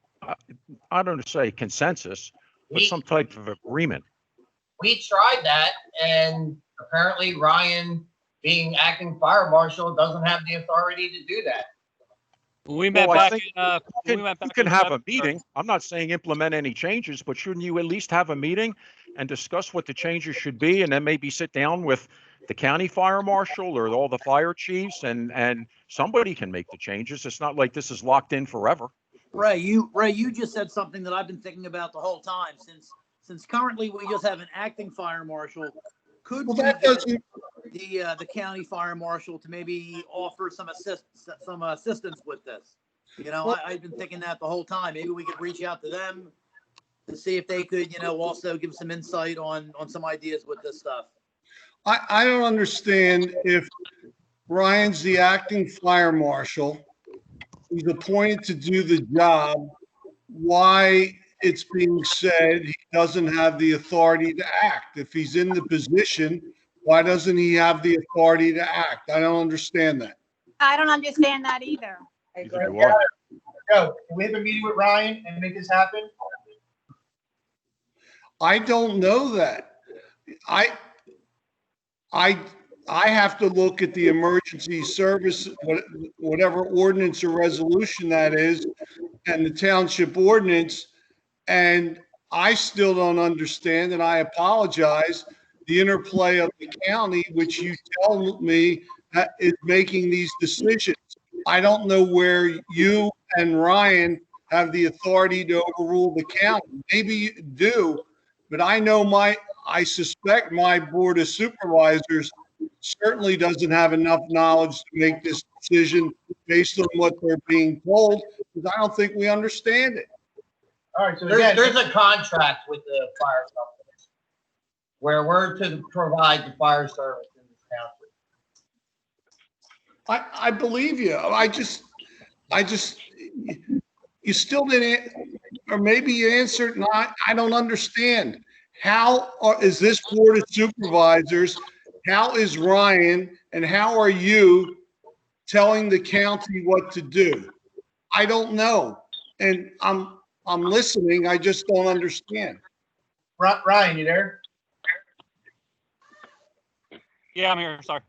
I don't want to say consensus, but some type of agreement.
We tried that, and apparently Ryan, being acting fire marshal, doesn't have the authority to do that.
We met
Well, I
back.
think
We went back
you can
in
have a
February.
meeting. I'm not saying implement any changes, but shouldn't you at least have a meeting and discuss what the changes should be, and then maybe sit down with the county fire marshal or all the fire chiefs, and somebody can make the changes. It's not like this is locked in forever.
Ray, you just said something that I've been thinking about the whole time. Since currently we just have an acting fire marshal, could
Well,
we
that
get
doesn't,
the county fire marshal to maybe offer some assistance with this? I've been thinking that the whole time. Maybe we could reach out to them to see if they could, also give some insight on some ideas with this stuff.
I don't understand if Ryan's the acting fire marshal, he's appointed to do the job, why it's being said he doesn't have the authority to act. If he's in the position, why doesn't he have the authority to act? I don't understand that.
I don't understand that either.
Neither do I.
Joe, can we have a meeting with Ryan and make this happen?
I don't know that. I have to look at the emergency service, whatever ordinance or resolution that is, and the township ordinance. And I still don't understand, and I apologize, the interplay of the county, which you tell me is making these decisions. I don't know where you and Ryan have the authority to overrule the county. Maybe you do, but I suspect my board of supervisors certainly doesn't have enough knowledge to make this decision based on what they're being told, because I don't think we understand it.
All right, so again,
There's a contract with the fire company where we're to provide the fire service in this township.
I believe you. You still didn't, or maybe you answered not. I don't understand. How is this board of supervisors? How is Ryan and how are you telling the county what to do? I don't know. And I'm listening. I just don't understand.
Ryan, you there?
Yeah, I'm here. Sorry.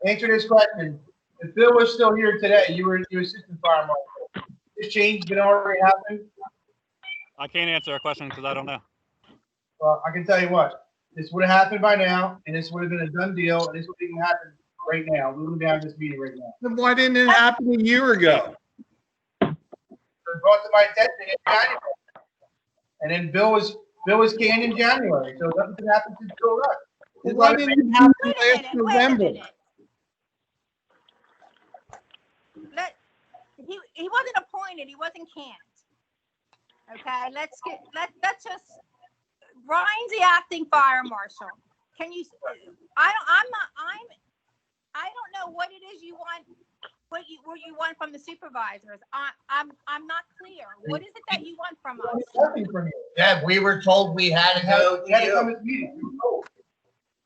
Answer this question. If Bill was still here today, you were assistant fire marshal. This change been already happened?
I can't answer a question because I don't know.
Well, I can tell you what, this would have happened by now, and this would have been a done deal, and this would even happen right now. We wouldn't be having this meeting right now.
Then why didn't it happen a year ago?
It was brought to my attention in January. And then Bill was canned in January, so nothing happened since Bill left.
Why didn't it happen
Wait a
last
minute, wait a
November?
minute. He wasn't appointed, he wasn't canned. Okay, let's just, Ryan's the acting fire marshal. can you, I don't know what it is you want, what you want from the supervisors. I'm not clear. What is it that you want from us?
Nothing from you.
Deb, we were told we had to go
You had to come
to
to the meeting. We were told.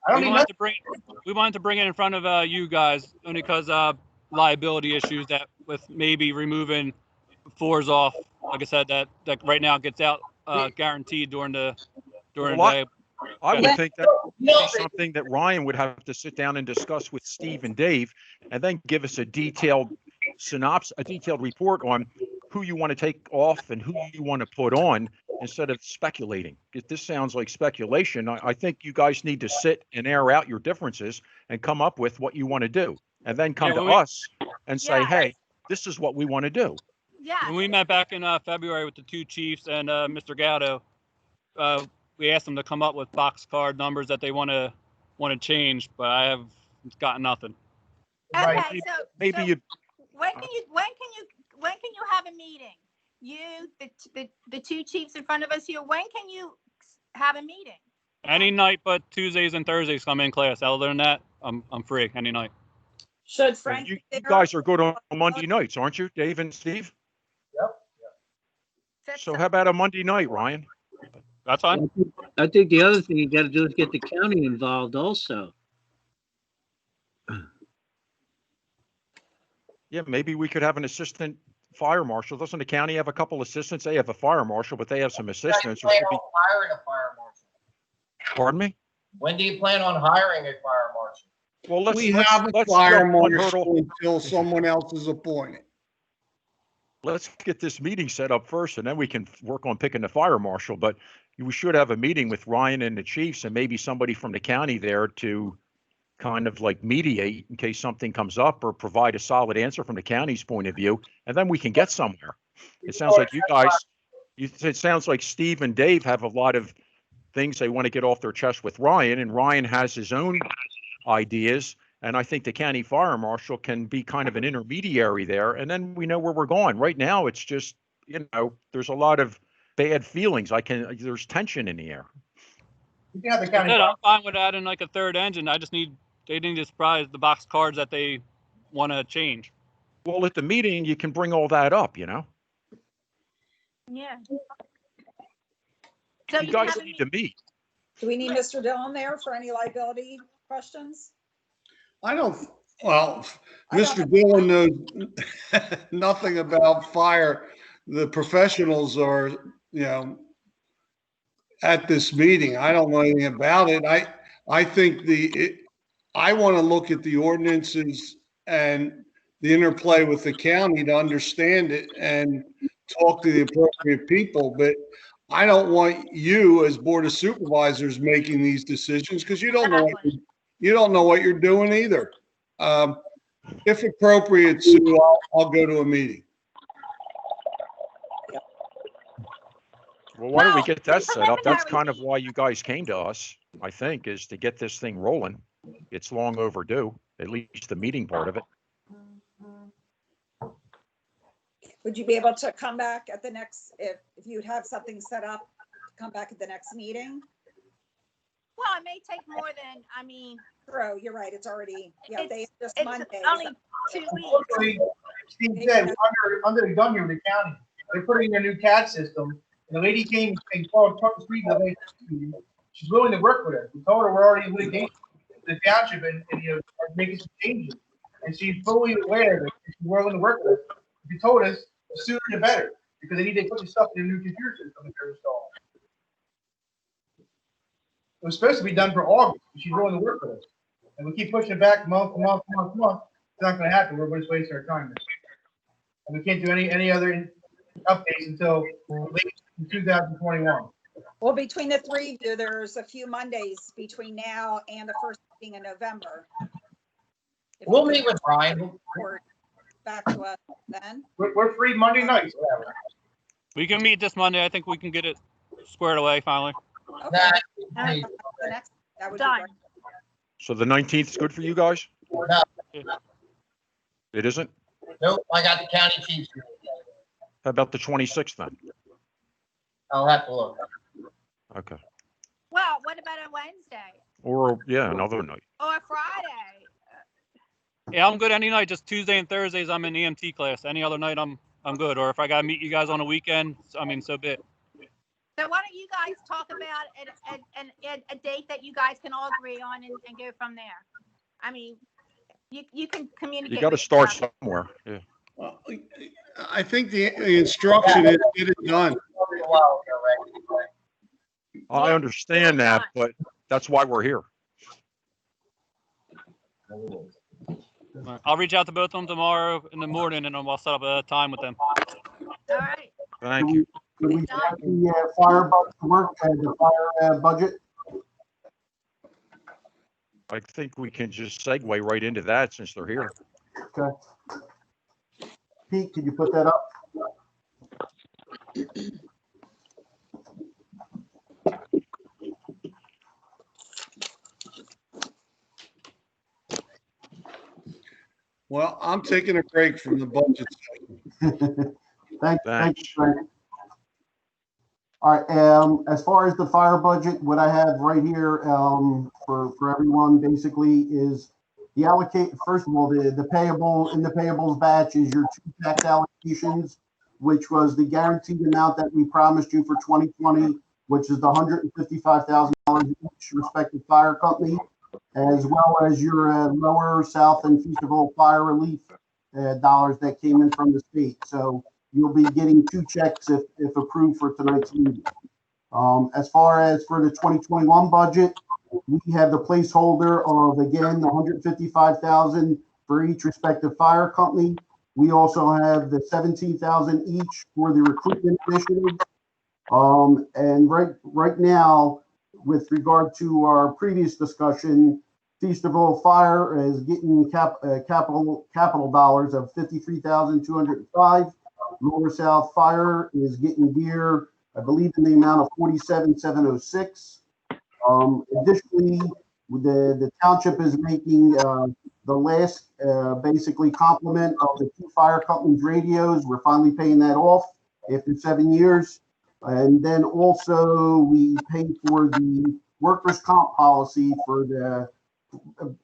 I don't
We
need
wanted
nothing.
to bring it in front of you guys only because liability issues that with maybe removing floors off. Like I said, that right now gets out guaranteed during the
Well,
day.
I would
Yeah.
think that would be something that Ryan would have to sit down and discuss with Steve and Dave, and then give us a detailed synopsis, a detailed report on who you want to take off and who you want to put on instead of speculating. If this sounds like speculation, I think you guys need to sit and air out your differences and come up with what you want to do, and then come to us and say,
Yeah.
hey, this is what we want to do.
Yeah.
When we met back in February with the two chiefs and Mr. Gatto, we asked them to come up with box card numbers that they want to change, but I have gotten nothing.
Okay,
Right.
Maybe
so
you,
when can you have a meeting? You, the two chiefs in front of us here, when can you have a meeting?
Any night but Tuesdays and Thursdays I'm in class. Other than that, I'm free any night.
Should Frank?
you
be there?
guys are good on Monday nights, aren't you, Dave and Steve? So how about a Monday night, Ryan?
That's fine.
I think the other thing you got to do is get the county involved also.
Yeah, maybe we could have an assistant fire marshal. Doesn't the county have a couple assistants? They have a fire marshal, but they have some assistants.
When do you plan on hiring a fire marshal?
Pardon me?
When do you plan on hiring a fire marshal?
Well, let's
We have a
let's
fire
jump one
marshal
hurdle.
until someone else is appointed.
Let's get this meeting set up first, and then we can work on picking the fire marshal. But we should have a meeting with Ryan and the chiefs, and maybe somebody from the county there to kind of like mediate in case something comes up, or provide a solid answer from the county's point of view, and then we can get somewhere. It sounds like you guys, it sounds like Steve and Dave have a lot of things they want to get off their chest with Ryan, and Ryan has his own ideas. And I think the county fire marshal can be kind of an intermediary there, and then we know where we're going. Right now, it's just, there's a lot of bad feelings. There's tension in the air.
You can have the
Like I
county.
said, I'm fine with adding like a third engine. They need to surprise the box cards that they want to change.
Well, at the meeting, you can bring all that up,
Yeah. So
You
you
guys
have a
need to meet.
Do we need Mr. Dillon there for any liability questions?
Well,
I don't
Mr. Dillon knows nothing about fire. The professionals are, at this meeting. I don't know anything about it. I think I want to look at the ordinances and the interplay with the county to understand it and talk to the appropriate people. But I don't want you as Board of Supervisors making these decisions, because you don't know what you're doing either. If appropriate, Sue, I'll go to a meeting.
Well, why don't we
Well,
get that set up? That's
preliminary
kind of
meeting.
why you guys came to us, I think, is to get this thing rolling. It's long overdue, at least the meeting part of it.
Would you be able to come back at the next, if you'd have something set up, come back at the next meeting?
Well, it may take more than,
True, you're right, it's already, they
it's
just
it's
Monday.
only 2 weeks.
Unfortunately, Steve said, we're under the gun here with the county. They're putting in a new CAD system. And the lady came and called across the street. She's willing to work with us. We told her we're already in litigation with the township and are making some changes. And she's fully aware that she's willing to work with us. She told us the sooner the better, because they need to put the stuff in a new computer system that they're installing. It was supposed to be done for August, but she's willing to work with us. And we keep pushing it back month. It's not going to happen. We're just wasting our time. And we can't do any other updates until late 2021.
Well, between the three of you, there's a few Mondays between now and the first meeting in November. If
We'll
you
meet with Ryan.
could report back to us then.
We're free Monday nights.
We can meet this Monday. I think we can get it squared away finally.
Okay.
Nah,
The next- That would be
Done.
great.
So the 19th is good for you guys?
no,
It isn't?
nope, I got the county chiefs.
How about the 26th then?
I'll have to look.
Okay.
Well, what about a Wednesday?
Or, yeah, another night.
or Friday.
Yeah, I'm good any night. Just Tuesday and Thursdays, I'm in EMT class. Any other night, I'm good. Or if I gotta meet you guys on a weekend, I mean, so be it.
So why don't you guys talk about a date that you guys can all agree on and go from there? I mean, you can communicate.
You got to
with
start
each other.
somewhere. Yeah.
Well, I think the instruction is get it done.
A while ago, right?
I
Yeah,
understand
well
that,
done.
but that's why we're here.
All right, I'll reach out to both of them tomorrow in the morning, and I'll set up a time with them.
All right.
Thank you.
Could we have the fire budget work, the fire budget?
I think we can just segue right into that since they're here.
Okay. Pete, could you put that up?
Well, I'm taking a break from the budget session.
Thank
Thanks.
you, Frank. All right, as far as the fire budget, what I have right here, for everyone basically is the allocate, first of all, the payable, in the payables batch is your two tax allocations, which was the guaranteed amount that we promised you for 2020, which is the $155,000 each respective fire company, as well as your lower south and feasible fire relief dollars that came in from the state. So you'll be getting two checks if approved for tonight's meeting. As far as for the 2021 budget, we have the placeholder of, again, the $155,000 for each respective fire company. We also have the $17,000 each for the recruitment initiative. And right now, with regard to our previous discussion, Feasterville Fire is getting capital dollars of $53,205. Lower South Fire is getting gear, I believe, in the amount of $47,706. Additionally, the township is making the last basically complement of the two fire companies' radios. We're finally paying that off after 7 years. And then also we pay for the workers' comp policy for the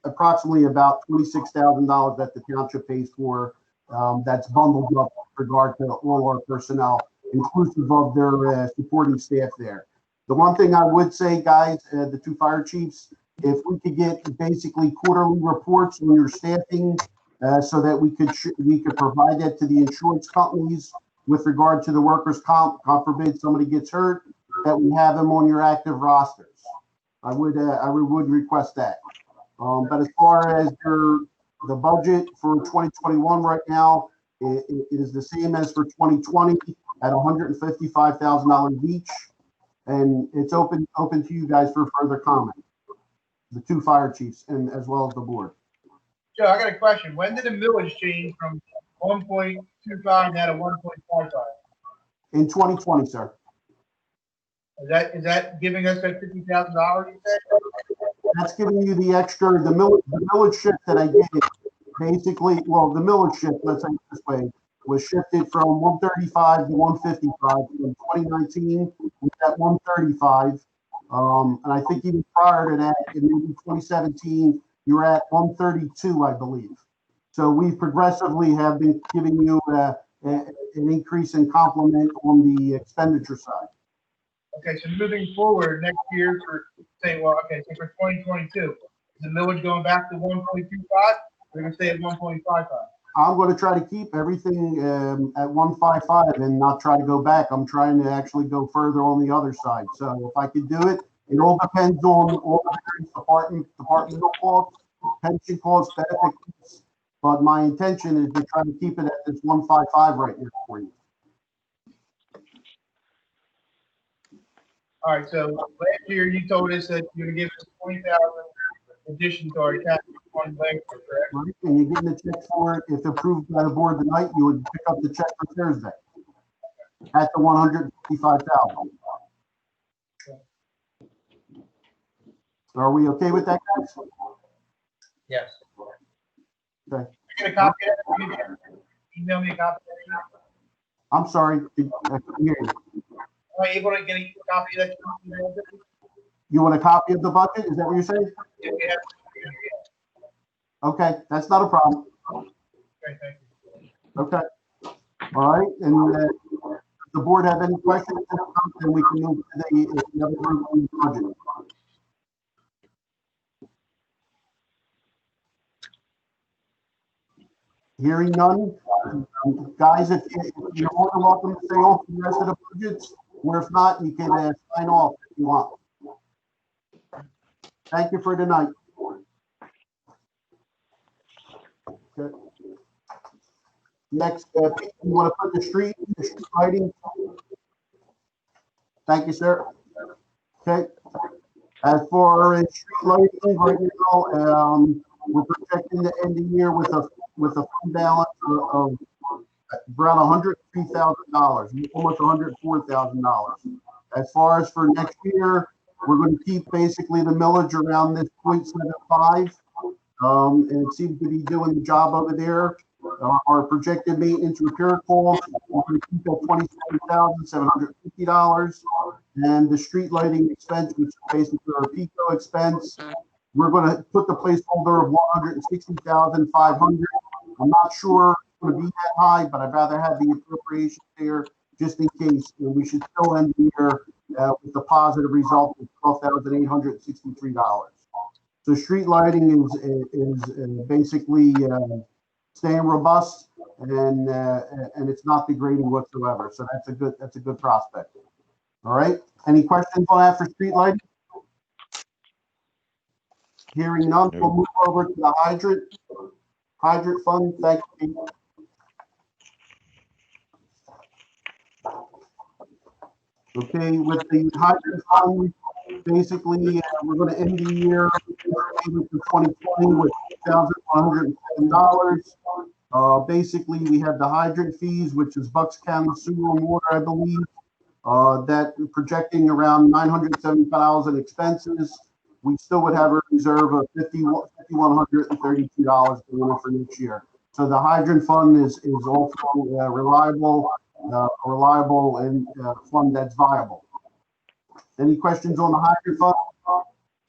approximately about $26,000 that the township pays for. That's bundled up with regard to all our personnel, inclusive of their supporting staff there. The one thing I would say, guys, the two fire chiefs, if we could get basically quarterly reports on your staffing, so that we could provide that to the insurance companies with regard to the workers' comp. God forbid somebody gets hurt, that we have them on your active rosters. I would request that. But as far as the budget for 2021 right now, it is the same as for 2020 at $155,000 each. And it's open to you guys for further comment. The two fire chiefs and as well as the board.
Joe, I got a question. When did the millage change from 1.25 now to 1.55?
In 2020, sir.
Is that giving us that $50,000 you said?
That's giving you the extra, the millage shift that I did. Basically, well, the millage shift, let's say it this way, was shifted from 135 to 155. In 2019, we was at 135. And I think even prior to that, in maybe 2017, you were at 132, I believe. So we progressively have been giving you an increase in complement on the expenditure side.
Okay, so moving forward next year for, say, well, okay, so for 2022, is the millage going back to 1.25? We're going to stay at 1.55.
I'm going to try to keep everything at 155 and not try to go back. I'm trying to actually go further on the other side. So if I could do it, it all depends on all the various departmental costs, pension costs, benefit costs. But my intention is to try to keep it at this 155 right now for you.
All right, so last year you told us that you're going to give us 20,000 addition to our capital fund last year, correct?
Right? And you're getting the check for it. If approved by the board tonight, you would pick up the check for Thursday at the 155,000. Are we okay with that, guys?
Yes.
Okay.
You get a copy of that? Email me a copy of that.
I'm sorry. I couldn't hear you.
Am I able to get a copy of that?
You want a copy of the budget? Is that what you're saying?
Yeah, yeah.
Okay, that's not a problem.
Okay, thank you.
Okay. All right, and if the board have any questions, then we can move to the other group on the budget. Hearing none, guys, if you're more than welcome to stay on for the rest of the budgets, or if not, you can sign off if you want. Thank you for tonight. Okay. Next, you want to put the street lighting? Thank you, sir. Okay. As far as street lighting, right now, we're projecting to end the year with a fund balance of around $103,000, almost $104,000. As far as for next year, we're going to keep basically the millage around this 0.75. And it seems to be doing the job over there. Our projected maintenance repair costs, we're going to keep at $27,750. And the street lighting expense, which is basically our PICO expense, we're going to put the placeholder of $160,500. I'm not sure it's going to be that high, but I'd rather have the appropriation there just in case. And we should still end the year with a positive result of $12,863. So street lighting is basically staying robust, and it's not degrading whatsoever. So that's a good prospect. All right. Any questions on that for street lighting? Hearing none, we'll move over to the hydrant fund. Thank you. Okay, with the hydrant fund, basically, we're going to end the year for 2020 with $1,107. Basically, we have the hydrant fees, which is Bucks County Sewer and Water, I believe. That projecting around $970,000 expenses. We still would have a reserve of $5,132 for next year. So the hydrant fund is also reliable and fund that's viable. Any questions on the hydrant fund?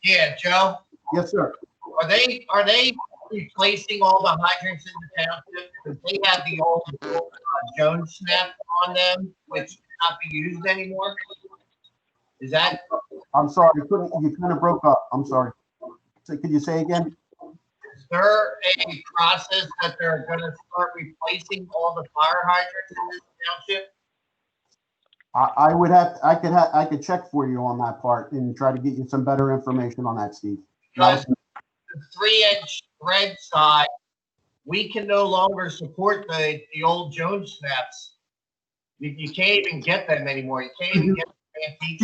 Yeah, Joe,
Yes, sir.
are they replacing all the hydrants in the township? Because they have the old Jones snap on them, which cannot be used anymore. Is that?
I'm sorry, you kind of broke up. I'm sorry. So could you say again?
Is there a process that they're going to start replacing all the fire hydrants in this township?
I could check for you on that part and try to get you some better information on that, Steve.
Because the 3-inch red side, we can no longer support the old Jones snaps. You can't even get them anymore. You can't even get them antique.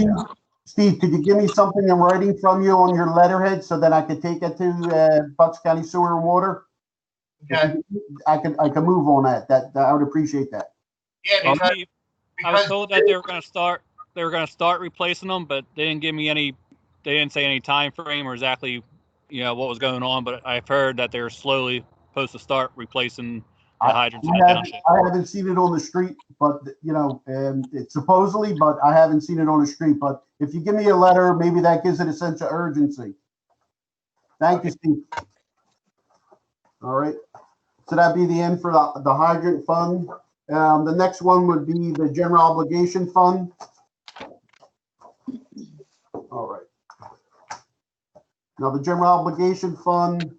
Steve, could you give me something in writing from you on your letterhead so that I could take it to Bucks County Sewer and Water?
Okay.
I can move on that. I would appreciate that.
Yeah, because
I was told that they were going to start replacing them, but they didn't give me any. They didn't say any time frame or exactly, what was going on. But I've heard that they're slowly supposed to start replacing the hydrants in the township.
I haven't seen it on the street, but it's supposedly, but I haven't seen it on the street. But if you give me a letter, maybe that gives it a sense of urgency. Thank you, Steve. All right. So that'd be the end for the hydrant fund. The next one would be the general obligation fund. All right. Now, the general obligation fund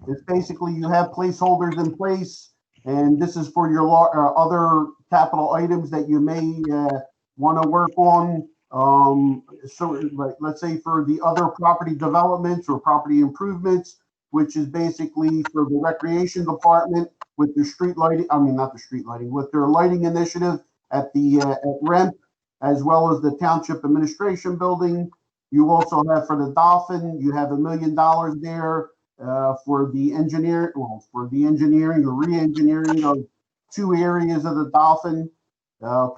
is basically you have placeholders in place, and this is for your other capital items that you may want to work on. So, let's say for the other property developments or property improvements, which is basically for the recreation department with their street lighting. I mean, not the street lighting, with their lighting initiative at the at REMP, as well as the township administration building. You also have for the Dolphin, you have $1 million there for the engineering or re-engineering of 2 areas of the Dolphin.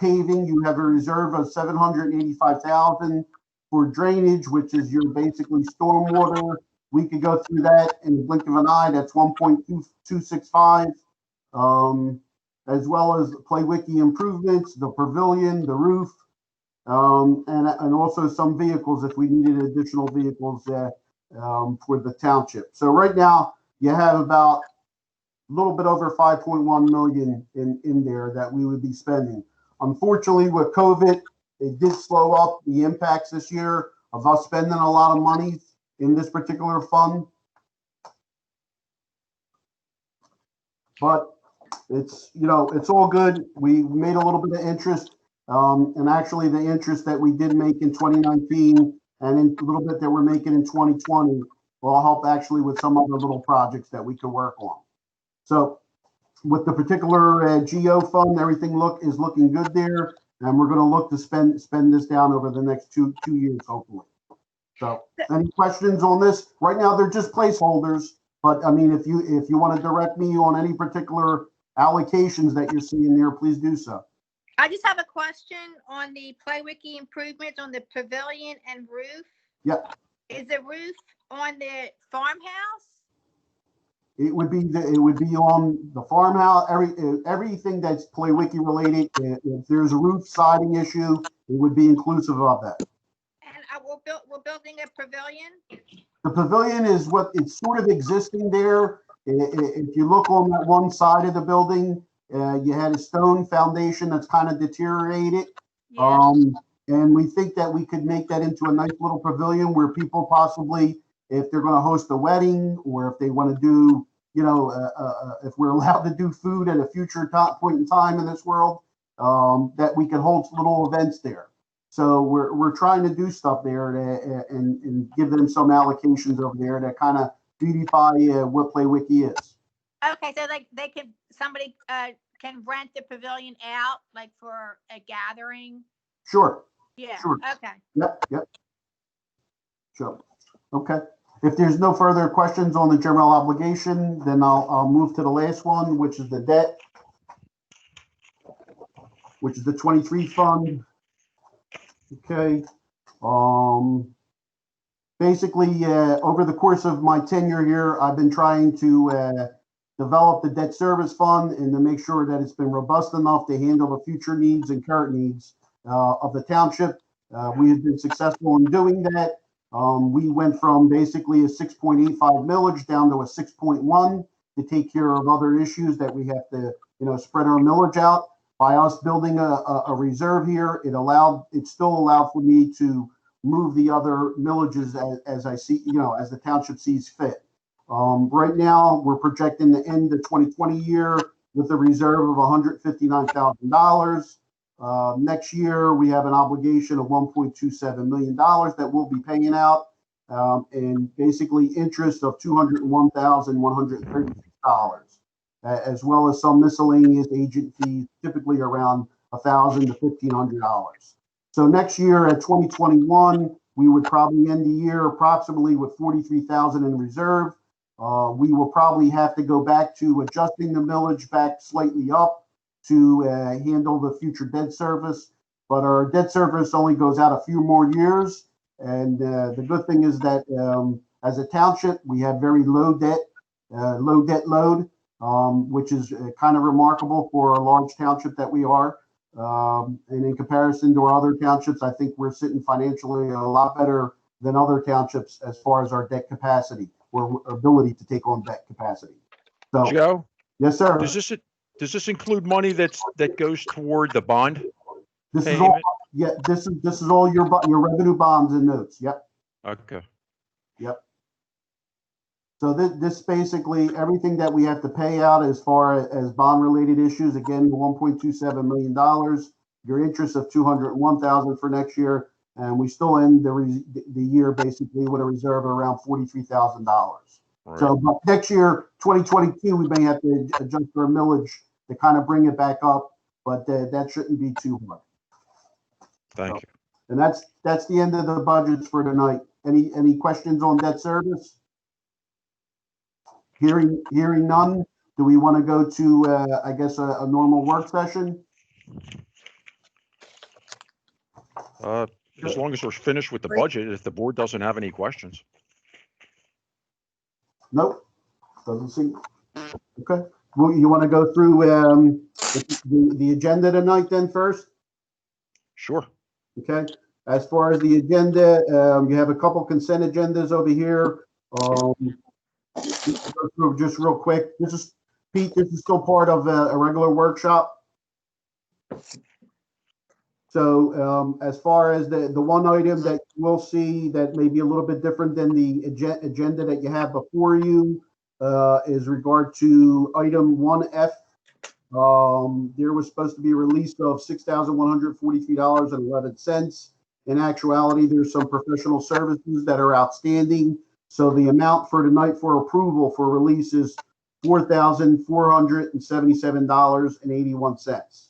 Paving, you have a reserve of $785,000 for drainage, which is your basically stormwater. We could go through that in the blink of an eye. That's 1.265, as well as Play Wiki improvements, the pavilion, the roof. and also some vehicles if we needed additional vehicles for the township. So right now you have about a little bit over 5.1 million in there that we would be spending. Unfortunately, with COVID, it did slow up the impacts this year of us spending a lot of money in this particular fund. But it's, you know, it's all good. We made a little bit of interest, and actually the interest that we did make in 2019 and in a little bit that we're making in 2020 will help actually with some other little projects that we can work on. So with the particular GO fund, everything is looking good there, and we're going to look to spend this down over the next two years, hopefully. So any questions on this? Right now, they're just placeholders, but I mean, if you want to direct me on any particular allocations that you're seeing there, please do so.
I just have a question on the PlayWiki improvements on the pavilion and roof.
Yep.
Is the roof on the farmhouse?
It would be on the farmhouse. Everything that's PlayWiki related. If there's a roof siding issue, it would be inclusive of that.
And we're building a pavilion.
The pavilion is what it's sort of existing there. If you look on that one side of the building, you had a stone foundation that's kind of deteriorated.
Yeah.
And we think that we could make that into a nice little pavilion where people possibly, if they're going to host a wedding or if they want to do, you know, if we're allowed to do food at a future point in time in this world, that we can hold little events there. So we're trying to do stuff there and give them some allocations over there to kind of beautify what PlayWiki is.
Okay, so like somebody can rent the pavilion out like for a gathering.
Sure.
Yeah.
Sure.
Okay.
Yep. Sure. Okay. If there's no further questions on the general obligation, then I'll move to the last one, which is the debt, which is the 23 fund. Okay. Basically, over the course of my tenure here, I've been trying to develop the debt service fund and to make sure that it's been robust enough to handle the future needs and current needs of the township. We have been successful in doing that. We went from basically a 6.85 millage down to a 6.1 to take care of other issues that we have to, you know, spread our millage out. By us building a reserve here, it still allowed for me to move the other millages as I see, you know, as the township sees fit. Right now, we're projecting the end of 2020 year with a reserve of $159,000. Next year, we have an obligation of $1.27 million that we'll be paying out, and basically interest of $201,136, as well as some miscellaneous agent fees, typically around $1,000 to $1,500. So next year at 2021, we would probably end the year approximately with $43,000 in reserve. We will probably have to go back to adjusting the millage back slightly up to handle the future debt service, but our debt service only goes out a few more years. And the good thing is that as a township, we have very low debt load, which is kind of remarkable for a large township that we are. And in comparison to our other townships, I think we're sitting financially a lot better than other townships as far as our debt capacity or ability to take on debt capacity. So,
Joe,
yes, sir.
Does this include money that goes toward the bond?
This is all. Yeah, this is all your revenue bonds and notes. Yep.
Okay.
Yep. So this basically everything that we have to pay out as far as bond related issues. Again, $1.27 million. Your interest of $201,000 for next year, and we still end the year basically with a reserve of around $43,000. Right. So but next year, 2022, we may have to adjust our millage to kind of bring it back up, but that shouldn't be too hard.
Thank you.
And that's the end of the budgets for tonight. Any questions on debt service? Hearing none, do we want to go to I guess a normal work session?
As long as we're finished with the budget, if the board doesn't have any questions.
Nope, doesn't seem. Okay. Well, you want to go through the agenda tonight then first?
Sure.
Okay, as far as the agenda, you have a couple consent agendas over here. Go through just real quick. This is, Pete, this is still part of a regular workshop. So as far as the one item that you will see that may be a little bit different than the agenda that you have before you is regard to item 1F. There was supposed to be a release of $6,143.11. In actuality, there's some professional services that are outstanding. So the amount for tonight for approval for release is $4,477.81.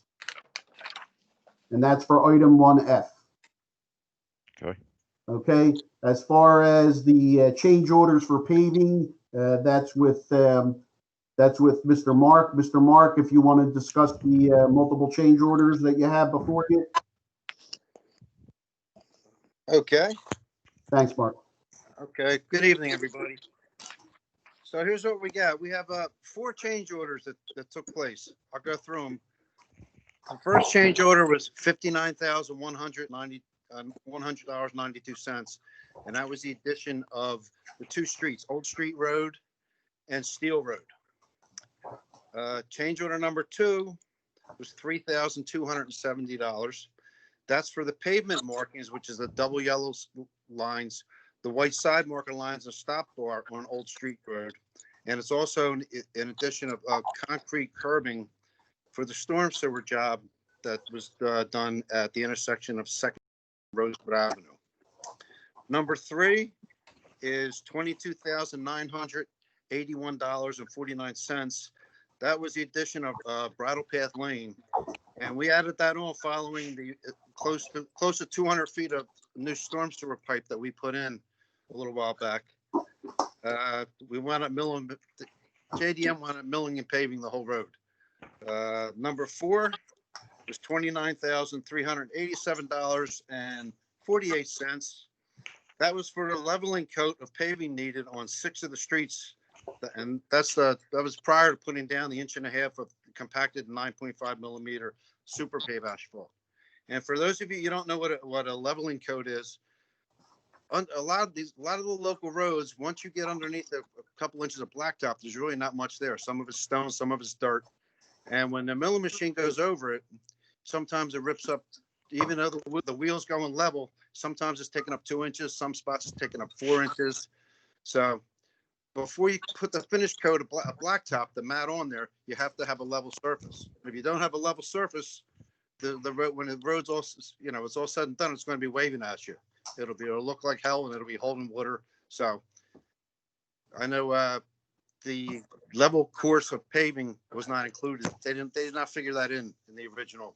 And that's for item 1F.
Okay.
Okay. As far as the change orders for paving, that's with Mr. Mark. Mr. Mark, if you want to discuss the multiple change orders that you have before you.
Okay.
Thanks, Mark.
Okay. Good evening, everybody. So here's what we got. We have 4 change orders that took place. I'll go through them. The first change order was $100.92, and that was the addition of the 2 streets, Old Street Road and Steel Road. Change order number 2 was $3,270. That's for the pavement markings, which is the double yellow lines, the white side marker lines, and stop bar on Old Street Road. And it's also an addition of concrete curbing for the storm sewer job that was done at the intersection of 2nd Rosewood Avenue. Number 3 is $22,981.49. That was the addition of Bridle Path Lane, and we added that on following the close to 200 feet of new storm sewer pipe that we put in a little while back. We wound up milling, JDM wound up milling and paving the whole road. Number 4 was $29,387.48. That was for the leveling coat of paving needed on 6 of the streets, and that was prior to putting down the 1.5 inch of compacted 9.5 millimeter super pave asphalt. And for those of you don't know what a leveling coat is, a lot of the local roads, once you get underneath a couple inches of blacktop, there's really not much there. Some of it's stone, some of it's dirt. And when the milling machine goes over it, sometimes it rips up, even though the wheel's going level, sometimes it's taking up 2 inches, some spots it's taking up 4 inches. So before you put the finished coat of blacktop, the mat on there, you have to have a level surface. If you don't have a level surface, the road, when the road's all, it's all said and done, it's going to be waving at you. It'll look like hell, and it'll be holding water. So I know the level course of paving was not included. They did not figure that in the original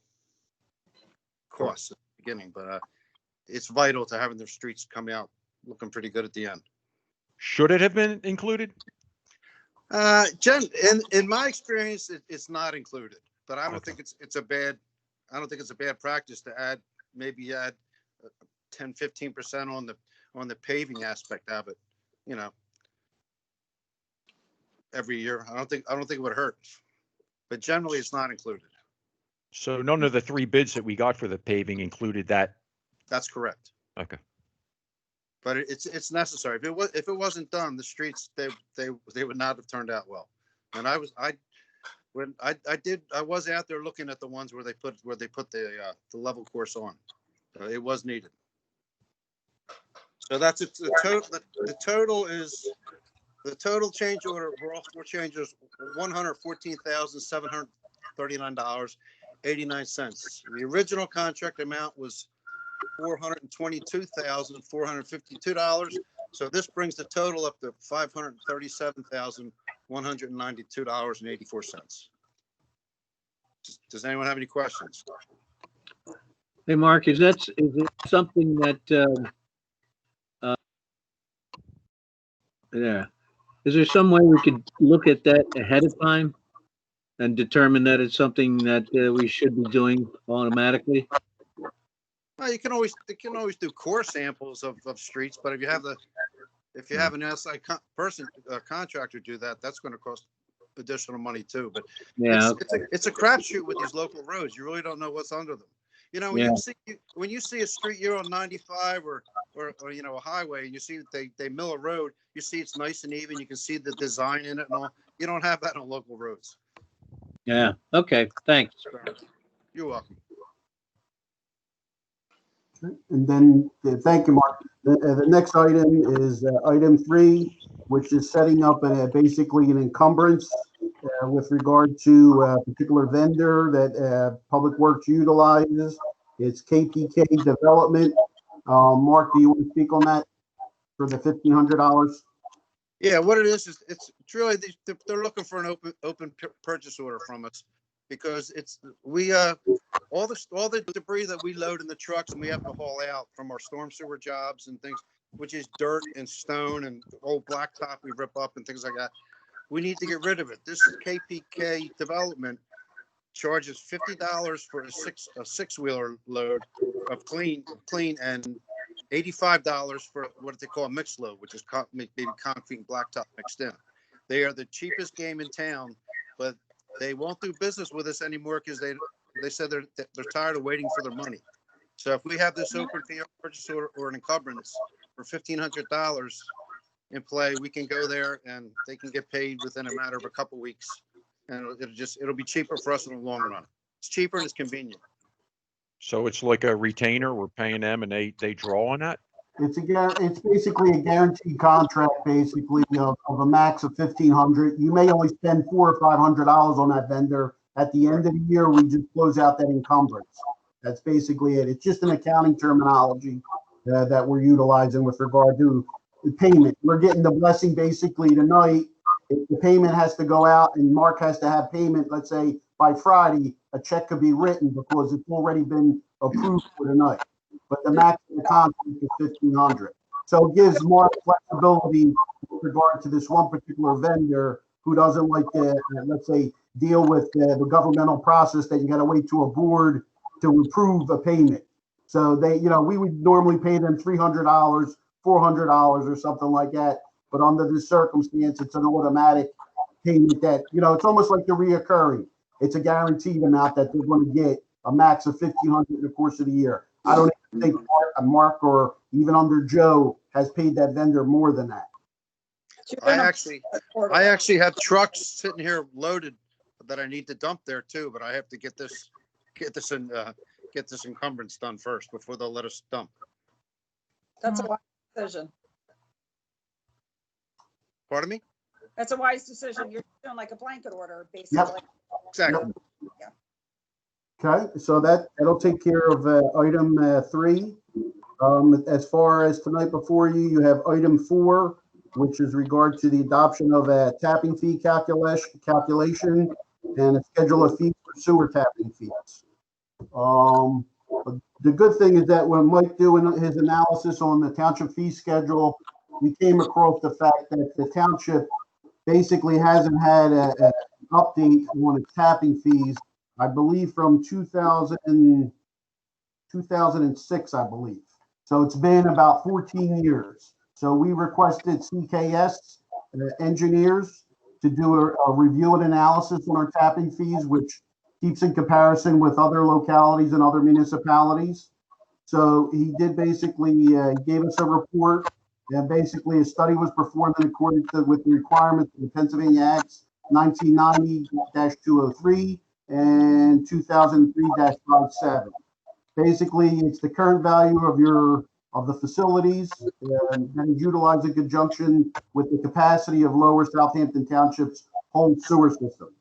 cost at the beginning, but it's vital to having their streets come out looking pretty good at the end.
Should it have been included?
In my experience, it's not included, but I don't think it's a bad practice to add 10-15% on the paving aspect of it, every year. I don't think it would hurt, but generally it's not included.
So none of the 3 bids that we got for the paving included that? That's
correct.
Okay.
But it's necessary. If it wasn't done, the streets they would not have turned out well. And I was out there looking at the ones where they put the level course on. It was needed. So that's it. The total change order for all 4 changes, $114,739.89. The original contract amount was $422,452. So this brings the total up to $537,192.84. Does anyone have any questions?
Hey, Mark, is it something that, is there some way we could look at that ahead of time and determine that it's something that we should be doing automatically?
Well, you can always do core samples of streets, but if you have an outside contractor do that, that's going to cost additional money too. But yeah, it's a crapshoot with these local roads. You really don't know what's under them. You know,
Yeah.
when you see a street, you're on 95 or you know, a highway, and you see that they mill a road, you see it's nice and even. You can see the design in it and all. You don't have that on local roads.
Yeah. Okay. Thanks.
You're welcome.
And then, thank you, Mark. The next item is item 3, which is setting up basically an encumbrance with regard to a particular vendor that Public Works utilizes. It's KPK Development. Mark, do you want to speak on that for the $1,500?
Yeah, what it is it's really they're looking for an open purchase order from us, because it's all the debris that we load in the trucks and we have to haul out from our storm sewer jobs and things, which is dirt and stone and old blacktop we rip up and things like that. We need to get rid of it. This KPK Development charges $50 for a six-wheeler load of clean and $85 for what they call a mixed load, which is maybe concrete and blacktop mixed in. They are the cheapest game in town, but they won't do business with us anymore because they said they're tired of waiting for their money. So if we have this open purchase order or an encumbrance for $1,500 in play, we can go there and they can get paid within a matter of a couple weeks, and it'll be cheaper for us in the long run. It's cheaper and it's convenient.
So it's like a retainer. We're paying them and they draw on that?
It's basically a guaranteed contract, basically, of a max of $1,500. You may only spend $400 or $500 on that vendor. At the end of the year, we just close out that encumbrance. That's basically it. It's just an accounting terminology that we're utilizing with regard to the payment. We're getting the blessing basically tonight. If the payment has to go out and Mark has to have payment, let's say by Friday, a check could be written because it's already been approved for tonight. But the maximum contract is $1,500. So it gives more flexibility with regard to this one particular vendor who doesn't like to, let's say, deal with the governmental process that you got to wait to a board to approve a payment. So they, we would normally pay them $300, $400 or something like that. But under this circumstance, it's an automatic payment that, it's almost like the reoccurring. It's a guaranteed amount that they're going to get, a max of $1,500 in the course of the year. I don't even think Mark or even under Joe has paid that vendor more than that.
I actually have trucks sitting here loaded that I need to dump there too, but I have to get this encumbrance done first before they'll let us dump.
That's a wise decision.
Pardon me?
That's a wise decision. You're doing like a blanket order, basically.
Yep.
Exactly.
Yep. Okay, so that'll take care of item 3. As far as tonight before you, you have item 4, which is regard to the adoption of a tapping fee calculation and a schedule of fees for sewer tapping fees. The good thing is that when Mike doing his analysis on the township fee schedule, we came across the fact that the township basically hasn't had an update on its tapping fees, I believe from 2006, I believe. So it's been about 14 years. So we requested CKS engineers to do a review and analysis on our tapping fees, which keeps in comparison with other localities and other municipalities. So he did basically, gave us a report, and basically a study was performed in accordance with the requirements of the Pennsylvania Acts 1990-203 and 2003-57. Basically, it's the current value of the facilities that is utilized in conjunction with the capacity of Lower Southampton Township's whole sewer system.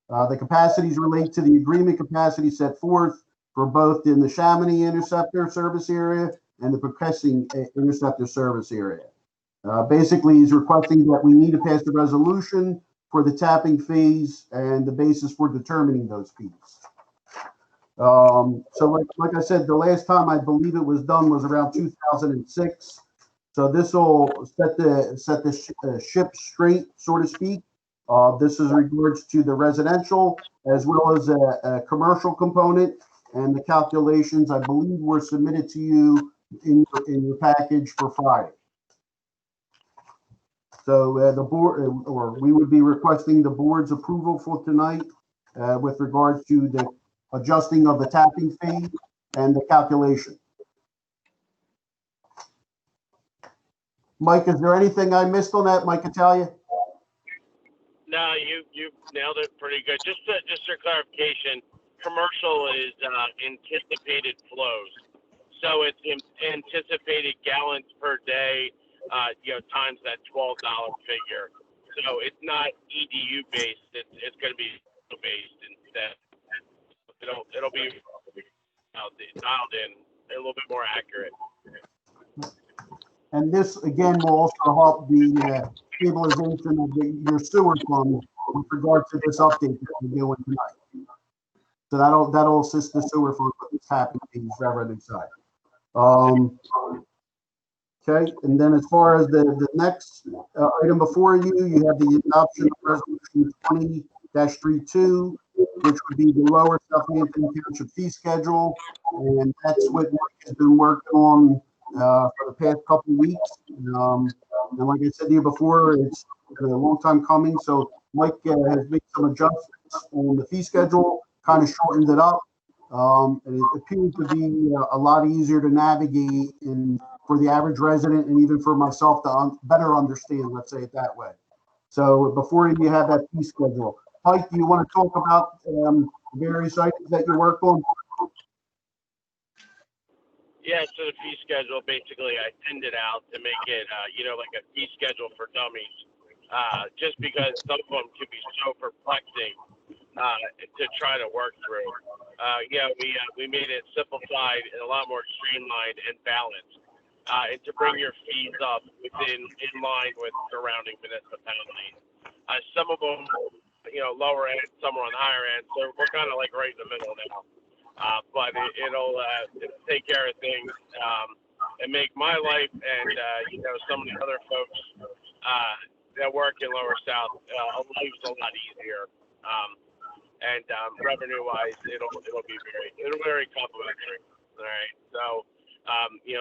The capacities relate to the agreement capacity set forth for both in the Chamonix Interceptor Service Area and the Percussing Interceptor Service Area. Basically, he's requesting that we need to pass the resolution for the tapping fees and the basis for determining those fees. So like I said, the last time I believe it was done was around 2006. So this will set the ship straight, so to speak. This is in regards to the residential as well as a commercial component, and the calculations I believe were submitted to you in your package for Friday. So the board, or we would be requesting the board's approval for tonight with regards to the adjusting of the tapping fee and the calculation. Mike, is there anything I missed on that, Mike Italia?
No, you nailed it pretty good. Just for clarification, commercial is anticipated flows. So it's anticipated gallons per day, times that $12 figure. So it's not EDU based. It's going to be based instead. It'll be dialed in a little bit more accurate.
And this, again, will also help the stabilization of your sewer fund with regard to this update that we're doing tonight. So that'll assist the sewer fund with its tapping fees revenue side. Okay, and then as far as the next item before you, you have the adoption of resolution 20-32, which would be the lower Southampton Township fee schedule, and that's what Mike has been working on for the past couple of weeks. And like I said to you before, it's a long time coming. So Mike has made some adjustments on the fee schedule, kind of shortened it up. And it appears to be a lot easier to navigate and for the average resident and even for myself to better understand, let's say it that way. So before you have that fee schedule, Mike, do you want to talk about various items that you worked on?
Yeah, so the fee schedule, basically, I thinned it out to make it, like a fee schedule for dummies, just because some of them can be so perplexing to try to work through. We made it simplified and a lot more streamlined and balanced, and to bring your fees up in line with surrounding municipalities. Some of them, lower end, some are on the higher end, so we're kind of like right in the middle now. But it'll take care of things and make my life and some of the other folks that work in Lower South life's a lot easier. And revenue-wise, it'll be very complimentary. All right, so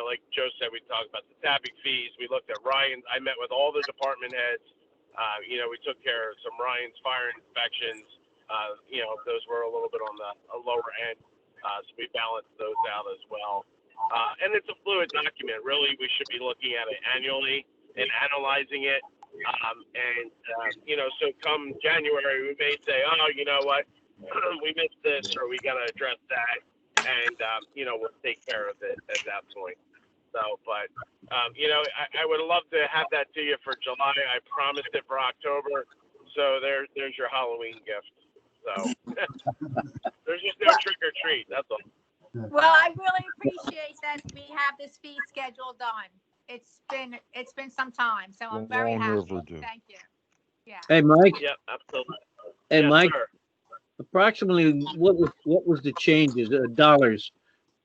like Joe said, we talked about the tapping fees. We looked at Ryan's. I met with all the department heads. We took care of some Ryan's fire inspections. Those were a little bit on the lower end. So we balanced those out as well. And it's a fluid document. Really, we should be looking at it annually and analyzing it. So come January, we may say, oh, you know what, we missed this, or we got to address that. And, we'll take care of it at that point. So, but, I would love to have that to you for July. I promised it for October. So there's your Halloween gift. So there's just no trick or treat. That's all.
Well, I really appreciate that we have this fee schedule done. It's been some time, so I'm very
Long
happy.
overdue.
Thank you. Yeah.
Hey, Mike.
Yep, absolutely.
Hey,
Yes,
Mike.
sir.
Approximately, what was the changes? Dollars,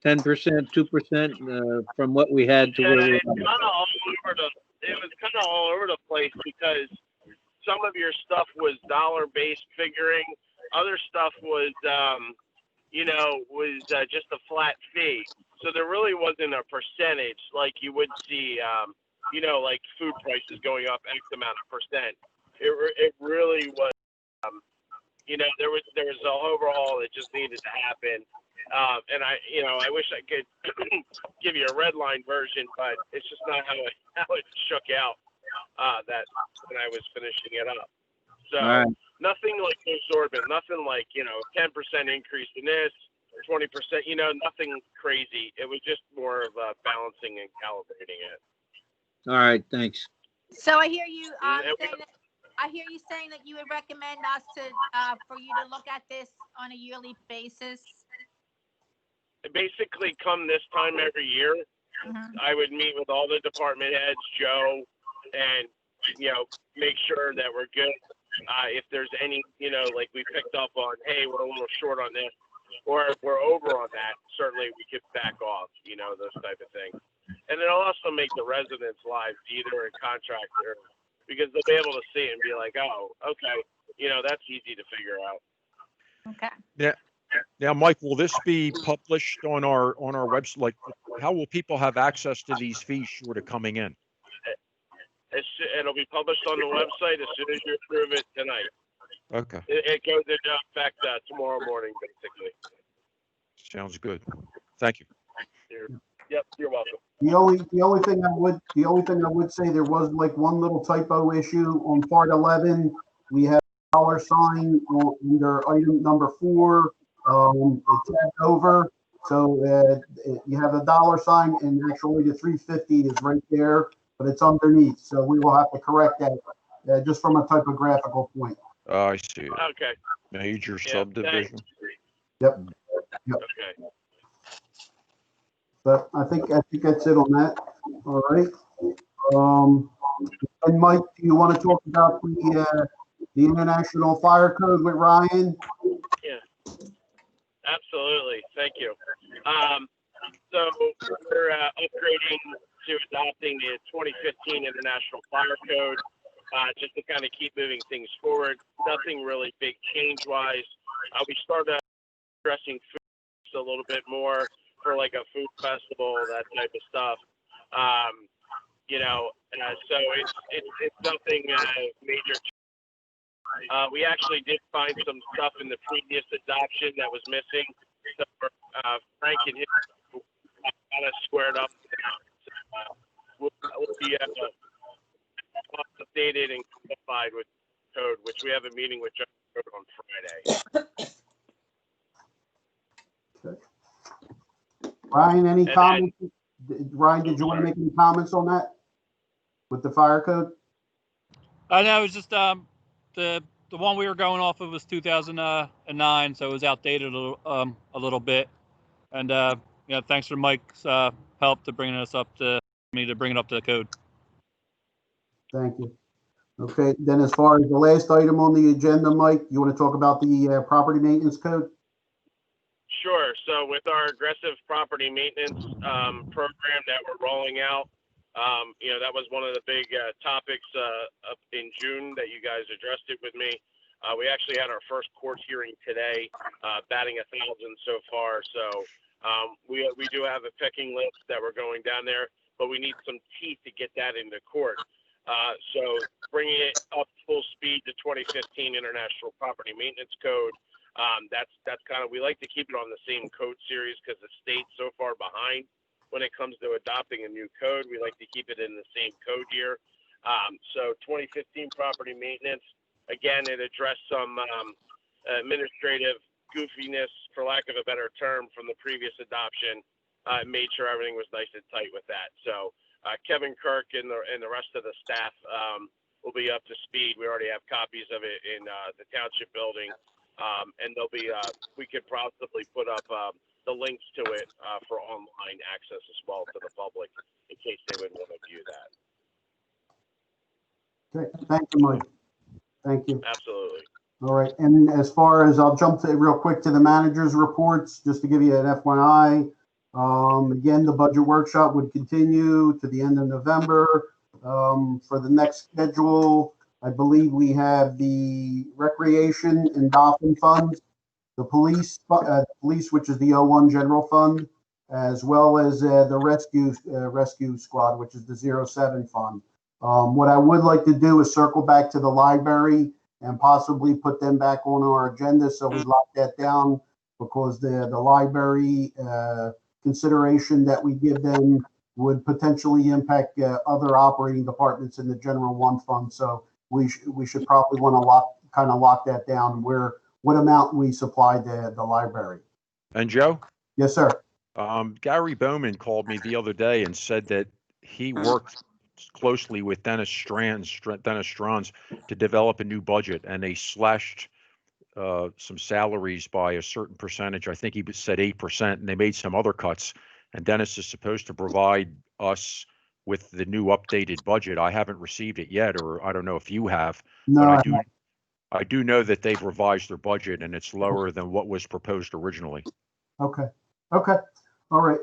10%, 2% from what we had to
Yeah,
where we
it was kind of all over the place because some of your stuff was dollar-based figuring. Other stuff was, just a flat fee. So there really wasn't a percentage like you would see, like food prices going up X amount of percent. It really was, there was an overhaul that just needed to happen. And I wish I could give you a red line version, but it's just not how it shook out that when I was finishing it up. So nothing like absorbent, nothing like 10% increase in this, 20%, nothing crazy. It was just more of balancing and calibrating it.
All right, thanks.
So I hear you saying that you would recommend us for you to look at this on a yearly basis.
Basically, come this time every year, I would meet with all the department heads, Joe, and make sure that we're good. If there's any, like we picked up on, hey, we're a little short on this, or if we're over on that, certainly we could back off, those type of things. And it'll also make the residents' lives either a contractor, because they'll be able to see it and be like, oh, okay, that's easy to figure out.
Okay.
Yeah. Now, Mike, will this be published on our website? Like, how will people have access to these fees short of coming in?
It'll be published on the website as soon as you approve it tonight.
Okay.
It goes into effect tomorrow morning, basically.
Sounds good. Thank you.
Yep, you're welcome.
The only thing I would say, there was like one little typo issue on part 11. We have dollar sign under item number 4. It's tabbed over. So you have a dollar sign, and actually the 350 is right there, but it's underneath. So we will have to correct that just from a typographical point.
I see it.
Okay.
Major
Yeah,
subdivision.
Yep.
Okay.
But I think that's it on that. All right. And Mike, do you want to talk about the International Fire Code with Ryan?
Yeah. Absolutely. Thank you. So we're upgrading to adopting the 2015 International Fire Code, just to kind of keep moving things forward. Nothing really big change-wise. We started addressing food a little bit more for like a food festival, that type of stuff. So it's nothing major. We actually did find some stuff in the previous adoption that was missing. So Frank and him kind of squared up. We'll be updated and codified with code, which we have a meeting with John on Friday.
Ryan, any
And
comments? Ryan, did you want to make any comments on that with the fire code?
I know, it was just the one we were going off of was 2009, so it was outdated a little bit. And thanks for Mike's help to bringing us up to bring it up to the code.
Thank you. Okay, then as far as the last item on the agenda, Mike, you want to talk about the property maintenance code?
Sure. So with our aggressive property maintenance program that we're rolling out, that was one of the big topics up in June that you guys addressed it with me. We actually had our first court hearing today, batting 1,000 so far. So we do have a pecking list that we're going down there, but we need some teeth to get that into court. So bringing it up full speed to 2015 International Property Maintenance Code. That's kind of, we like to keep it on the same code series because the state's so far behind when it comes to adopting a new code. We like to keep it in the same code year. So 2015 property maintenance, again, it addressed some administrative goofiness, for lack of a better term, from the previous adoption. Made sure everything was nice and tight with that. So Kevin Kirk and the rest of the staff will be up to speed. We already have copies of it in the township building. And there'll be, we could possibly put up the links to it for online access as well to the public in case they would want to view that.
Okay, thank you, Mike. Thank you.
Absolutely.
All right, and as far as, I'll jump to real quick to the manager's reports, just to give you an FYI. Again, the budget workshop would continue to the end of November. For the next schedule, I believe we have the recreation and dolphin funds, the police, which is the 01 general fund, as well as the rescue squad, which is the 07 fund. What I would like to do is circle back to the library and possibly put them back on our agenda, so we lock that down, because the library consideration that we give them would potentially impact other operating departments in the general 1 fund. So we should probably want to lock that down, what amount we supply the library.
And Joe?
Yes, sir.
Gary Bowman called me the other day and said that he worked closely with Dennis Strands to develop a new budget, and they slashed some salaries by a certain percentage. I think he said 8%, and they made some other cuts. And Dennis is supposed to provide us with the new updated budget. I haven't received it yet, or I don't know if you have.
No,
but I do know that they've revised their budget, and it's lower than what was proposed originally.
Okay. All right.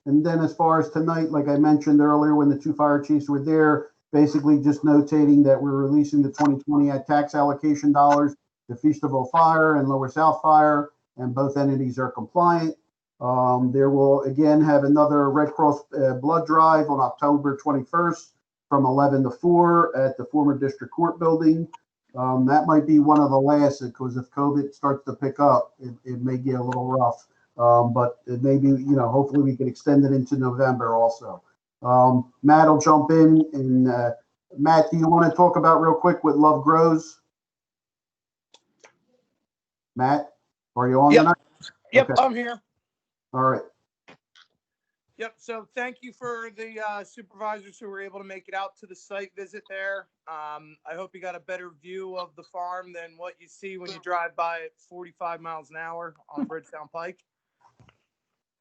And then as far as tonight, like I mentioned earlier, when the 2 fire chiefs were there, basically just notating that we're releasing the 2020 tax allocation dollars to Feasterville Fire and Lower South Fire, and both entities are compliant. There will again have another Red Cross blood drive on October 21st from 11 to 4 at the former district court building. That might be one of the last, because if COVID starts to pick up, it may get a little rough. But maybe, hopefully we can extend it into November also. Matt will jump in, and Matt, do you want to talk about real quick what Love Grows? Matt, are you on
Yep.
tonight?
Yep,
Okay.
I'm here.
All right.
Yep. So thank you for the supervisors who were able to make it out to the site visit there. I hope you got a better view of the farm than what you see when you drive by at 45 miles an hour on Bridgetown Pike.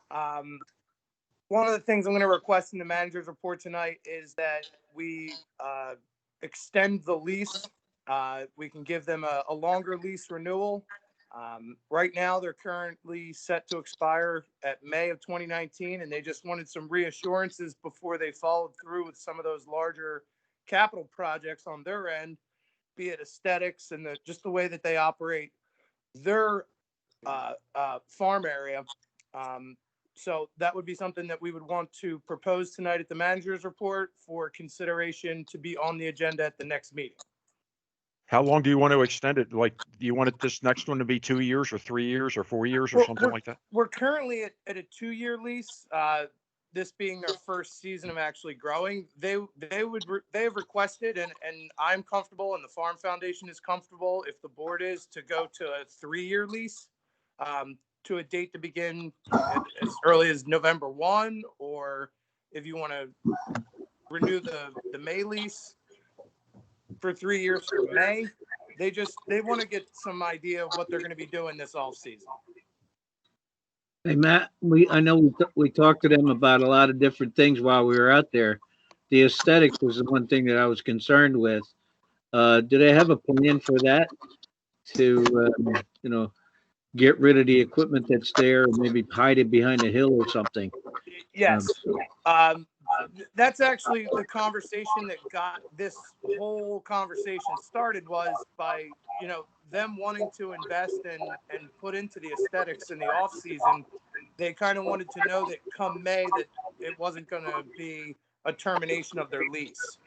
One of the things I'm going to request in the manager's report tonight is that we extend the lease. We can give them a longer lease renewal. Right now, they're currently set to expire at May of 2019, and they just wanted some reassurances before they followed through with some of those larger capital projects on their end, be it aesthetics and just the way that they operate their farm area. So that would be something that we would want to propose tonight at the manager's report for consideration to be on the agenda at the next meeting.
How long do you want to extend it? Like, do you want this next one to be 2 years or 3 years or 4 years or something like that?
We're currently at a 2-year lease. This being their first season of actually growing, they have requested, and I'm comfortable, and the Farm Foundation is comfortable, if the board is, to go to a 3-year lease, to a date to begin as early as November 1, or if you want to renew the May lease for 3 years for May. They want to get some idea of what they're going to be doing this off season.
Hey, Matt, I know we talked to them about a lot of different things while we were out there. The aesthetics was the one thing that I was concerned with. Do they have a plan for that to, get rid of the equipment that's there, or maybe hide it behind a hill or something?
Yes. That's actually the conversation that got this whole conversation started, was by, them wanting to invest and put into the aesthetics in the off season. They kind of wanted to know that come May that it wasn't going to be a termination of their lease.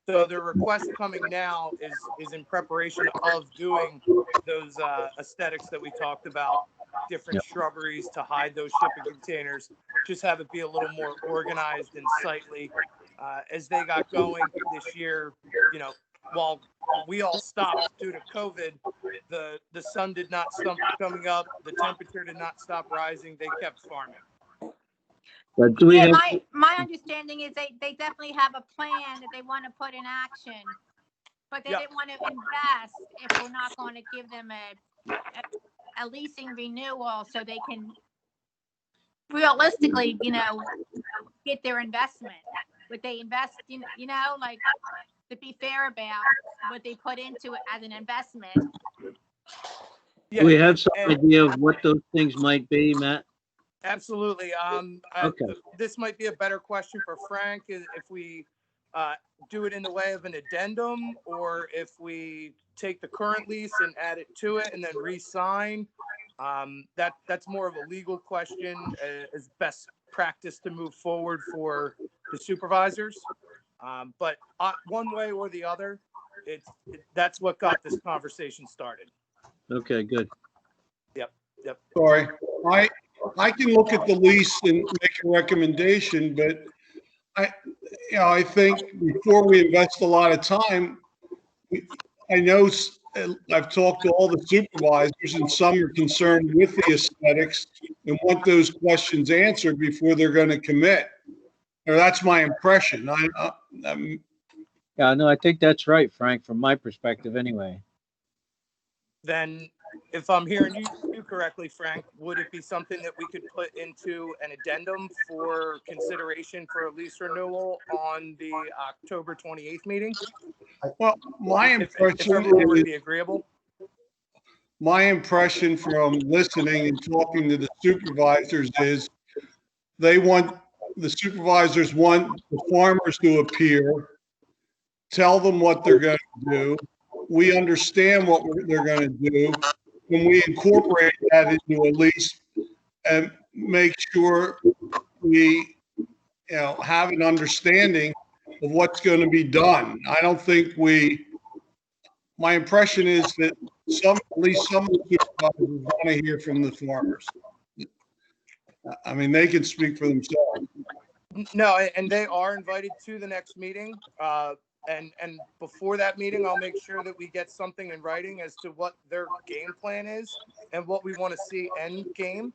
So the request coming now is in preparation of doing those aesthetics that we talked about, different shrubberies to hide those shipping containers, just have it be a little more organized and sightly. As they got going this year, while we all stopped due to COVID, the sun did not stop coming up, the temperature did not stop rising, they kept farming.
But do we have,
my understanding is they definitely have a plan that they want to put in action, but they didn't want to invest if we're not going to give them a leasing renewal so they can realistically, get their investment. Would they invest, like, to be fair about what they put into it as an investment?
do we have some idea of what those things might be, Matt?
Absolutely.
Okay.
This might be a better question for Frank, if we do it in the way of an addendum, or if we take the current lease and add it to it and then re-sign. That's more of a legal question, as best practice to move forward for the supervisors. But one way or the other, that's what got this conversation started.
Okay, good.
Yep.
Sorry, I can look at the lease and make a recommendation, but I think before we invest a lot of time, I know I've talked to all the supervisors, and some are concerned with the aesthetics and want those questions answered before they're going to commit. Or that's my impression.
Yeah, no, I think that's right, Frank, from my perspective anyway.
Then, if I'm hearing you correctly, Frank, would it be something that we could put into an addendum for consideration for a lease renewal on the October 28th meeting?
Well, my
If everyone would be agreeable.
My impression from listening and talking to the supervisors is the supervisors want the farmers to appear, tell them what they're going to do. We understand what they're going to do, and we incorporate that into a lease and make sure we, have an understanding of what's going to be done. I don't think my impression is that at least some of the supervisors want to hear from the farmers. I mean, they can speak for themselves.
No, and they are invited to the next meeting. And before that meeting, I'll make sure that we get something in writing as to what their game plan is and what we want to see end game.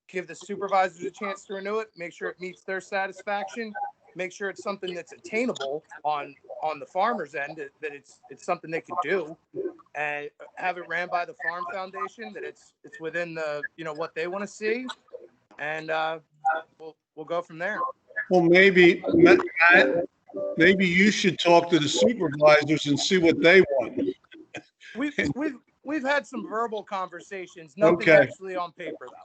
Give the supervisors a chance to renew it, make sure it meets their satisfaction, make sure it's something that's attainable on the farmer's end, that it's something they can do, and have it ran by the Farm Foundation, that it's within the, what they want to see, and we'll go from there.
Well, maybe, Matt, maybe you should talk to the supervisors and see what they want.
We've had some verbal conversations, nothing
Okay.
actually on paper though.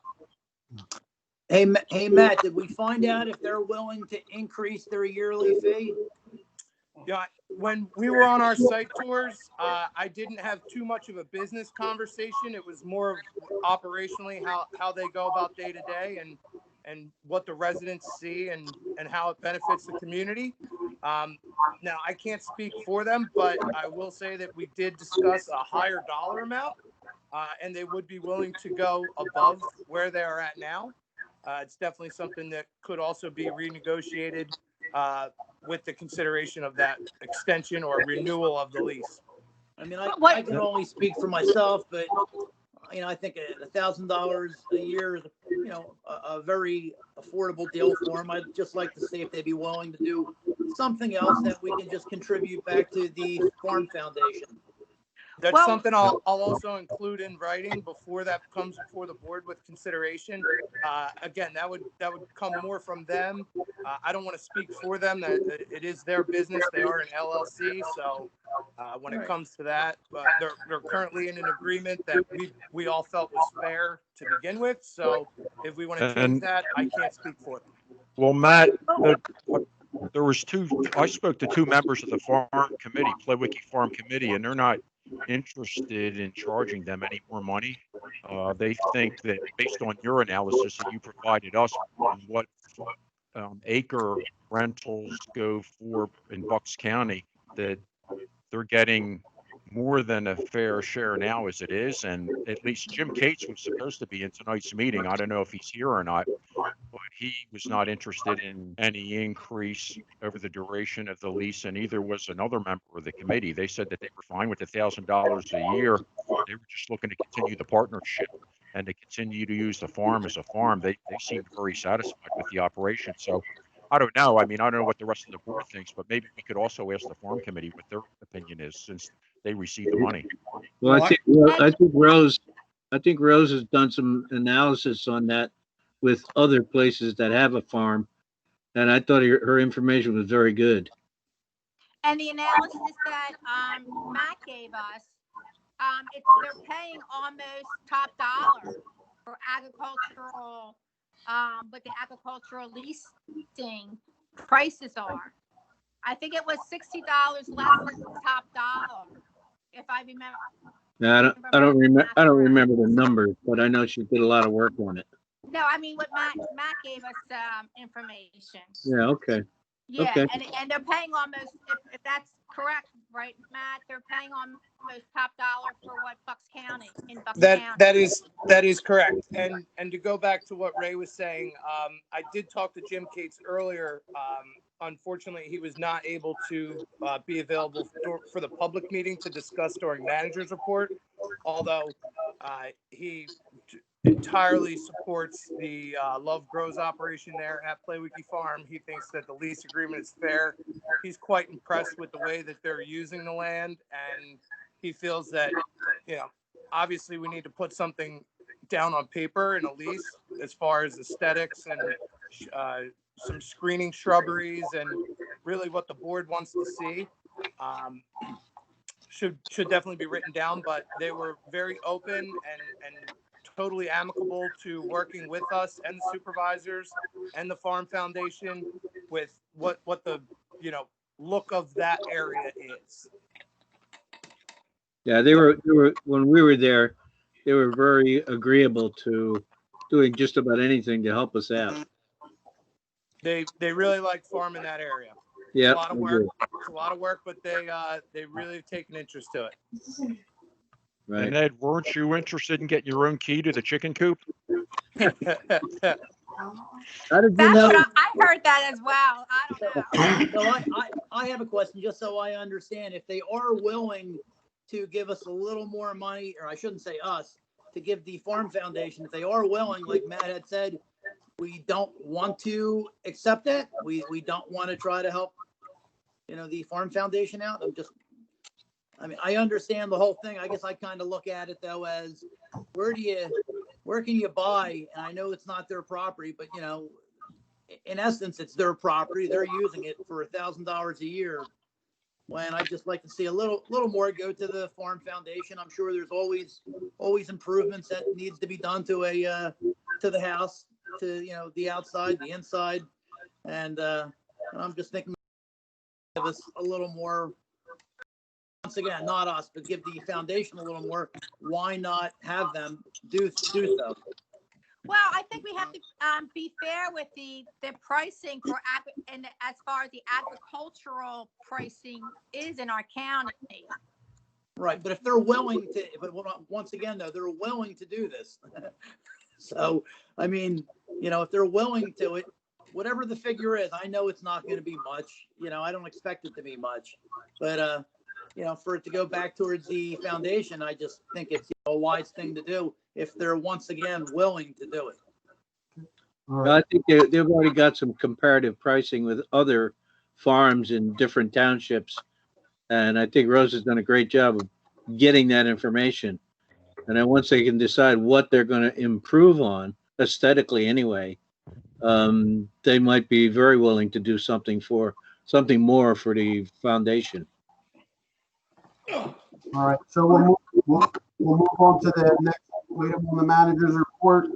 Hey, Matt, did we find out if they're willing to increase their yearly fee?
Yeah, when we were on our site tours, I didn't have too much of a business conversation. It was more of operationally how they go about day to day and what the residents see and how it benefits the community. Now, I can't speak for them, but I will say that we did discuss a higher dollar amount, and they would be willing to go above where they are at now. It's definitely something that could also be renegotiated with the consideration of that extension or renewal of the lease.
I mean, I can only speak for myself, but I think $1,000 a year is, a very affordable deal for them. I'd just like to see if they'd be willing to do something else that we can just contribute back to the Farm Foundation.
That's something I'll also include in writing before that comes before the board with consideration. Again, that would come more from them. I don't want to speak for them. That it is their business. They are an LLC, so when it comes to that, they're currently in an agreement that we all felt was fair to begin with. So if we want to change that, I can't speak for them.
Well, Matt, there was I spoke to two members of the farm committee, Plewicki Farm Committee, and they're not interested in charging them any more money. They think that based on your analysis that you provided us on what acre rentals go for in Bucks County, that they're getting more than a fair share now as it is. And at least Jim Cates was supposed to be in tonight's meeting. I don't know if he's here or not, but he was not interested in any increase over the duration of the lease, and neither was another member of the committee. They said that they were fine with $1,000 a year. They were just looking to continue the partnership and to continue to use the farm as a farm. They seemed very satisfied with the operation. So I don't know. I mean, I don't know what the rest of the board thinks, but maybe we could also ask the farm committee what their opinion is, since they received the money.
Well, I think Rose has done some analysis on that with other places that have a farm, and I thought her information was very good.
And the analysis that Matt gave us, they're paying almost top dollar for agricultural, what the agricultural leasing prices are. I think it was $60 less than top dollar, if I remember.
Now, I don't remember the numbers, but I know she did a lot of work on it.
No, I mean what Matt gave us information.
Yeah. Okay.
Yeah,
Okay.
and they're paying almost, if that's correct, right, Matt? They're paying almost top dollar for what Bucks County in Bucks County.
That is correct. And to go back to what Ray was saying, I did talk to Jim Cates earlier. Unfortunately, he was not able to be available for the public meeting to discuss during manager's report, although he entirely supports the Love Grows operation there at Plewicki Farm. He thinks that the lease agreement is fair. He's quite impressed with the way that they're using the land, and he feels that, obviously we need to put something down on paper in a lease as far as aesthetics and some screening shrubberies and really what the board wants to see. Should definitely be written down, but they were very open and totally amicable to working with us and the supervisors and the Farm Foundation with what the look of that area is.
Yeah, they were when we were there, they were very agreeable to doing just about anything to help us out.
They really like farming that area.
Yeah,
it's a lot of work. It's a lot of work, but they really have taken interest to it.
Right. And Ed, weren't you interested in getting your own key to the chicken coop?
How did you
That's
know?
what I heard that as well. I don't know.
So I have a question, just so I understand. If they are willing to give us a little more money, or I shouldn't say us, to give the Farm Foundation, if they are willing, like Matt had said, we don't want to accept it. We don't want to try to help, the Farm Foundation out. I mean, I understand the whole thing. I guess I kind of look at it though as where can you buy? And I know it's not their property, but in essence, it's their property. They're using it for $1,000 a year. When I just like to see a little more go to the Farm Foundation. I'm sure there's always improvements that needs to be done to to the house, to the outside, the inside, and I'm just thinking give us a little more. Once again, not us, but give the foundation a little more. Why not have them do so?
Well, I think we have to be fair with the pricing for and as far as the agricultural pricing is in our county.
Right, but if they're willing to, but once again, though, they're willing to do this. So, I mean, if they're willing to it, whatever the figure is, I know it's not going to be much. I don't expect it to be much, but for it to go back towards the foundation, I just think it's a wise thing to do if they're once again willing to do it.
Well, I think they've already got some comparative pricing with other farms in different townships. And I think Rose has done a great job of getting that information. And then once they can decide what they're going to improve on, aesthetically anyway, they might be very willing to do something more for the foundation.
All right, so we'll move on to the next item on the manager's report.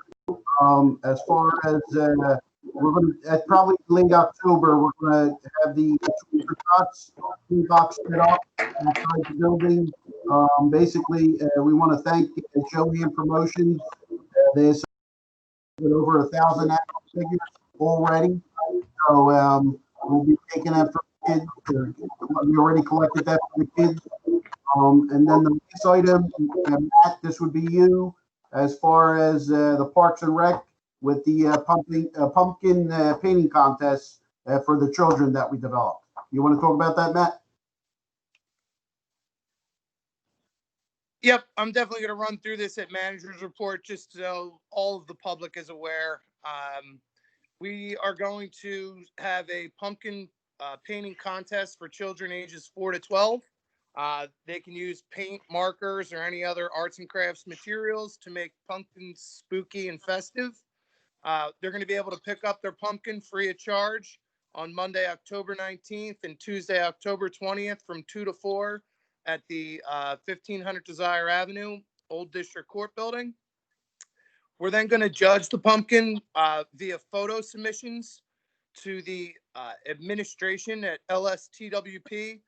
As far as we're going to, at probably late October, we're going to have the box set up inside the building. Basically, we want to thank Joey Promotions. There's over 1,000 action figures already. So we'll be taking that from kids. We already collected that from the kids. And then the next item, Matt, this would be you, as far as the Parks and Rec with the pumpkin painting contest for the children that we developed. You want to talk about that, Matt?
Yep, I'm definitely going to run through this at manager's report just so all of the public is aware. We are going to have a pumpkin painting contest for children ages 4 to 12. They can use paint, markers, or any other arts and crafts materials to make pumpkins spooky and festive. They're going to be able to pick up their pumpkin free of charge on Monday, October 19th and Tuesday, October 20th from 2 to 4 at the 1500 Desire Avenue, Old District Court Building. We're then going to judge the pumpkin via photo submissions to the administration at LSTWP.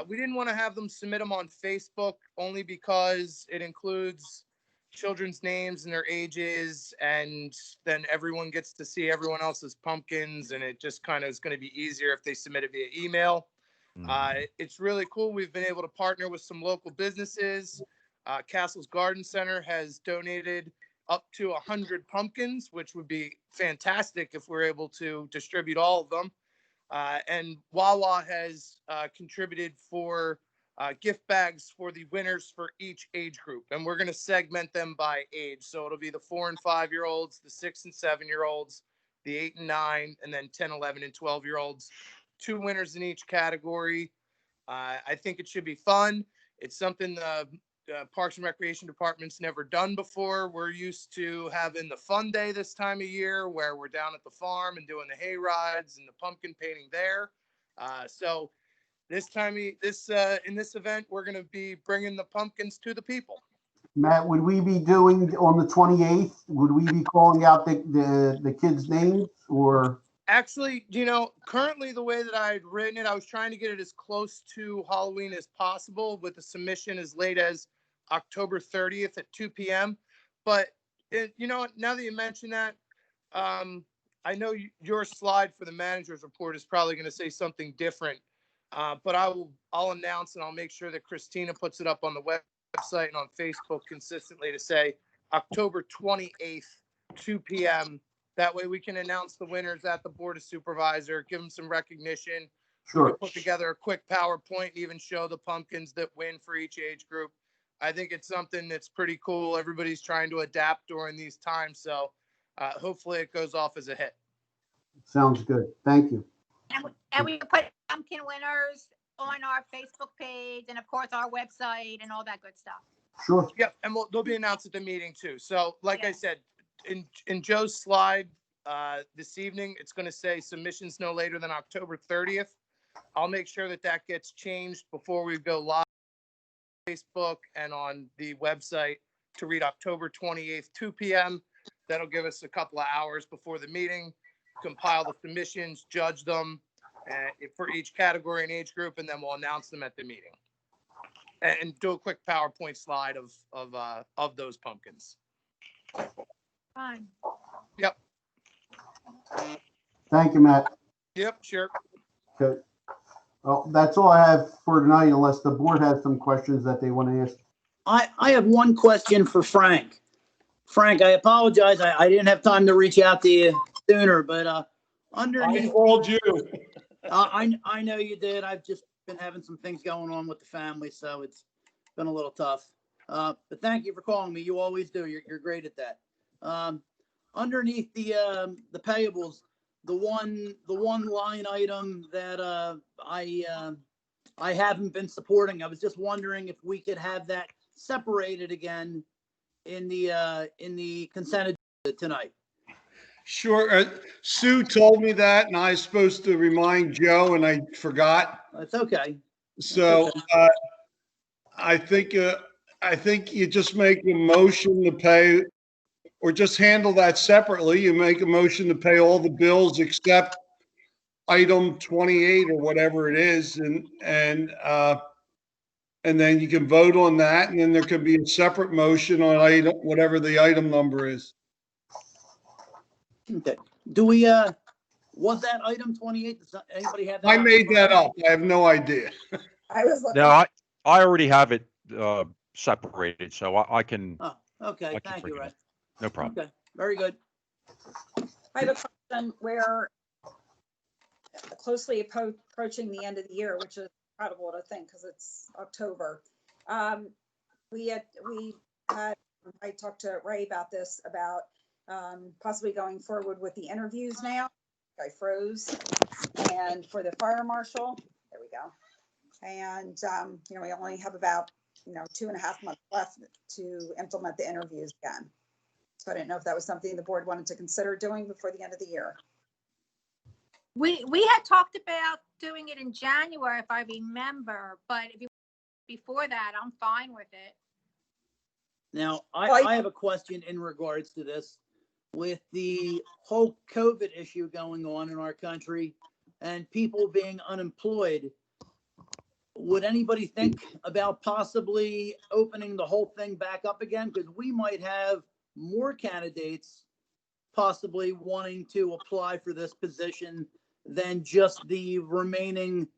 We didn't want to have them submit them on Facebook only because it includes children's names and their ages, and then everyone gets to see everyone else's pumpkins, and it just kind of is going to be easier if they submit it via email. It's really cool. We've been able to partner with some local businesses. Castle's Garden Center has donated up to 100 pumpkins, which would be fantastic if we're able to distribute all of them. And Wawa has contributed for gift bags for the winners for each age group. And we're going to segment them by age. So it'll be the 4 and 5 year olds, the 6 and 7 year olds, the 8 and 9, and then 10, 11, and 12 year olds. 2 winners in each category. I think it should be fun. It's something the Parks and Recreation Department's never done before. We're used to having the fun day this time of year where we're down at the farm and doing the hay rides and the pumpkin painting there. So this time, in this event, we're going to be bringing the pumpkins to the people.
Matt, would we be doing on the 28th? Would we be calling out the kids' names or?
Actually, currently the way that I had written it, I was trying to get it as close to Halloween as possible with the submission as late as October 30th at 2 p.m. But, now that you mention that, I know your slide for the manager's report is probably going to say something different. But I'll announce and I'll make sure that Christina puts it up on the website and on Facebook consistently to say October 28th, 2 p.m. That way we can announce the winners at the Board of Supervisor, give them some recognition. We
Sure.
can put together a quick PowerPoint, even show the pumpkins that win for each age group. I think it's something that's pretty cool. Everybody's trying to adapt during these times. So hopefully it goes off as a hit.
Sounds good. Thank you.
And we put pumpkin winners on our Facebook page and of course our website and all that good stuff.
Sure.
Yep. And they'll be announced at the meeting too. So like
Yeah.
I said, in Joe's slide this evening, it's going to say submissions no later than October 30th. I'll make sure that that gets changed before we go live on Facebook and on the website to read October 28th, 2 p.m. That'll give us a couple of hours before the meeting, compile the submissions, judge them for each category and age group, and then we'll announce them at the meeting. And do a quick PowerPoint slide of those pumpkins.
Fine.
Yep.
Thank you, Matt.
Yep, sure.
Okay. Well, that's all I have for tonight, unless the board has some questions that they want to ask.
I have one question for Frank. Frank, I apologize. I didn't have time to reach out to you sooner, but underneath.
I called you.
I know you did. I've just been having some things going on with the family, so it's been a little tough. But thank you for calling me. You always do. You're great at that. Underneath the payables, the one line item that I haven't been supporting. I was just wondering if we could have that separated again in the consent agenda tonight.
Sure. Sue told me that, and I was supposed to remind Joe, and I forgot.
That's okay.
So I think you just make a motion to pay, or just handle that separately. You make a motion to pay all the bills except item 28 or whatever it is, and then you can vote on that, and then there could be a separate motion on item, whatever the item number is.
Okay. Do we, was that item 28? Does anybody have that?
I made that up. I have no idea.
I was looking.
No, I already have it separated, so I can.
Oh, okay.
I can
Thank
bring
you,
it
Ray.
up. No problem.
Okay. Very good.
I have a question. We're closely approaching the end of the year, which is incredible to think because it's October. I talked to Ray about this, about possibly going forward with the interviews now. I froze. And for the fire marshal, there we go. And, we only have about, 2.5 months left to implement the interviews again. So I didn't know if that was something the board wanted to consider doing before the end of the year.
We had talked about doing it in January, if I remember, but if you before that, I'm fine with it.
Now, I have a question in regards to this. With the whole COVID issue going on in our country and people being unemployed, would anybody think about possibly opening the whole thing back up again? Because we might have more candidates possibly wanting to apply for this position than just the remaining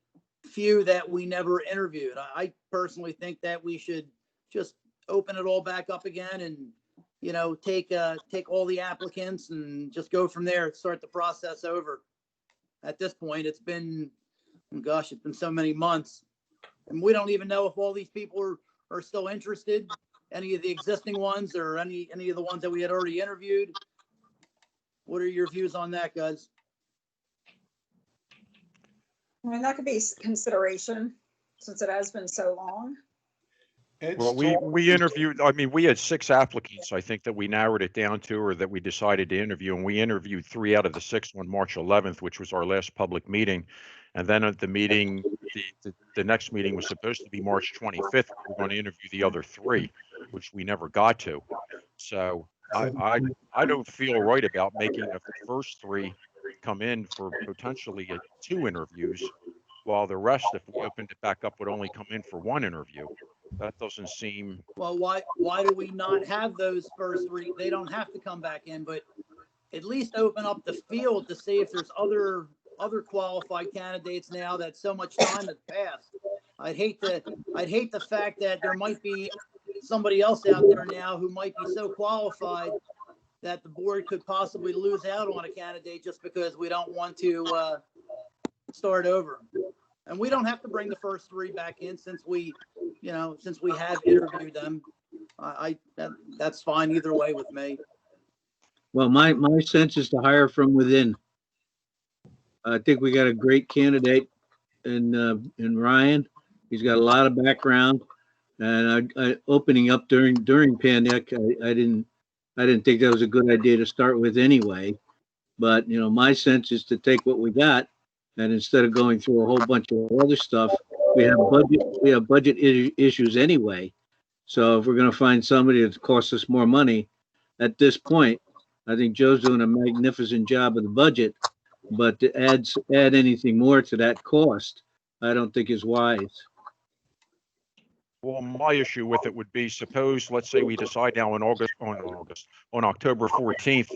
few that we never interviewed. I personally think that we should just open it all back up again and take all the applicants and just go from there, start the process over. At this point, it's been so many months, and we don't even know if all these people are still interested, any of the existing ones or any of the ones that we had already interviewed. What are your views on that, guys?
I mean, that could be consideration since it has been so long.
Well, we interviewed, we had 6 applicants, I think, that we narrowed it down to, or that we decided to interview, and we interviewed 3 out of the 6 on March 11th, which was our last public meeting. And then at the meeting, the next meeting was supposed to be March 25th. We were going to interview the other 3, which we never got to. So I don't feel right about making the first 3 come in for potentially 2 interviews, while the rest, if we opened it back up, would only come in for 1 interview. That doesn't seem.
Well, why do we not have those first 3? They don't have to come back in, but at least open up the field to see if there's other qualified candidates now that so much time has passed. I'd hate the fact that there might be somebody else out there now who might be so qualified that the board could possibly lose out on a candidate just because we don't want to start over. And we don't have to bring the first three back in since we have interviewed them. That's fine either way with me.
Well, my sense is to hire from within. I think we got a great candidate in Ryan. He's got a lot of background, and I opening up during pandemic, I didn't think that was a good idea to start with anyway. But my sense is to take what we got, and instead of going through a whole bunch of other stuff, we have budget issues anyway. So if we're going to find somebody that costs us more money, at this point, I think Joe's doing a magnificent job of the budget, but to add anything more to that cost, I don't think is wise.
Well, my issue with it would be, suppose, let's say we decide now on October 14th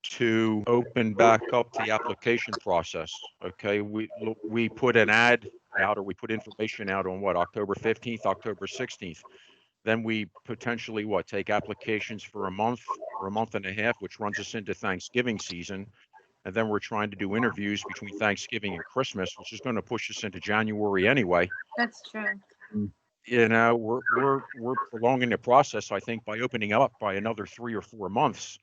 to open back up the application process. Okay, we put an ad out, or we put information out on October 15th, October 16th. Then we potentially take applications for a month or a month and a half, which runs us into Thanksgiving season. And then we're trying to do interviews between Thanksgiving and Christmas, which is going to push us into January anyway.
That's true.
We're prolonging the process, I think, by opening up by another 3 or 4 months.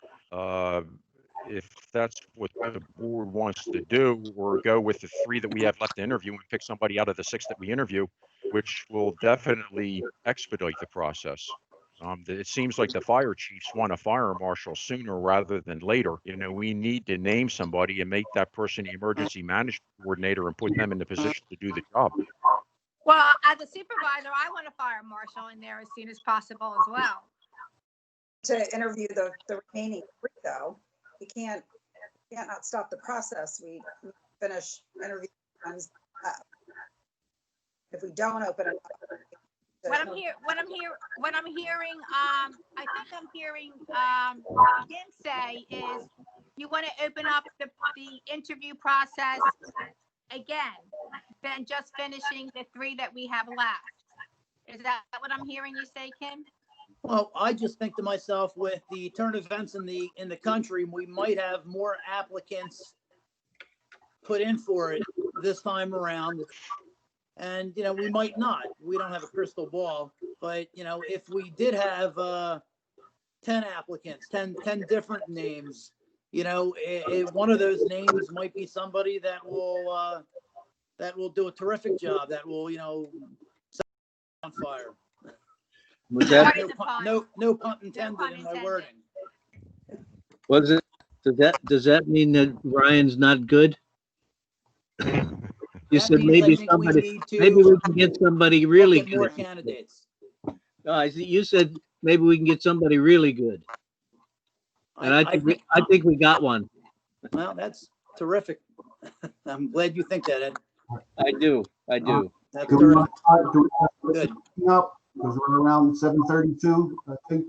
If that's what the board wants to do, or go with the 3 that we have left to interview and pick somebody out of the 6 that we interview, which will definitely expedite the process. It seems like the fire chiefs want a fire marshal sooner rather than later. We need to name somebody and make that person the emergency management coordinator and put them in the position to do the job.
Well, as a supervisor, I want a fire marshal in there as soon as possible as well.
To interview the remaining 3, though, you can't not stop the process. We finish interviewing if we don't open it up.
What I'm hearing, I think I'm hearing Kim say is you want to open up the interview process again, than just finishing the 3 that we have left. Is that what I'm hearing you say, Kim?
Well, I just think to myself, with the turn of events in the country, we might have more applicants put in for it this time around. And, we might not. We don't have a crystal ball. But, if we did have 10 applicants, 10 different names, one of those names might be somebody that will do a terrific job, that will, set on fire.
Was that,
No pun intended in my wording.
was it? Does that mean that Ryan's not good? You said maybe we can get somebody really good.
More candidates.
You said maybe we can get somebody really good. And I think we got one.
Well, that's terrific. I'm glad you think that, Ed.
I do.
That's
Do we
terrific.
want to
Good.
up? Because we're around 7:32, I think.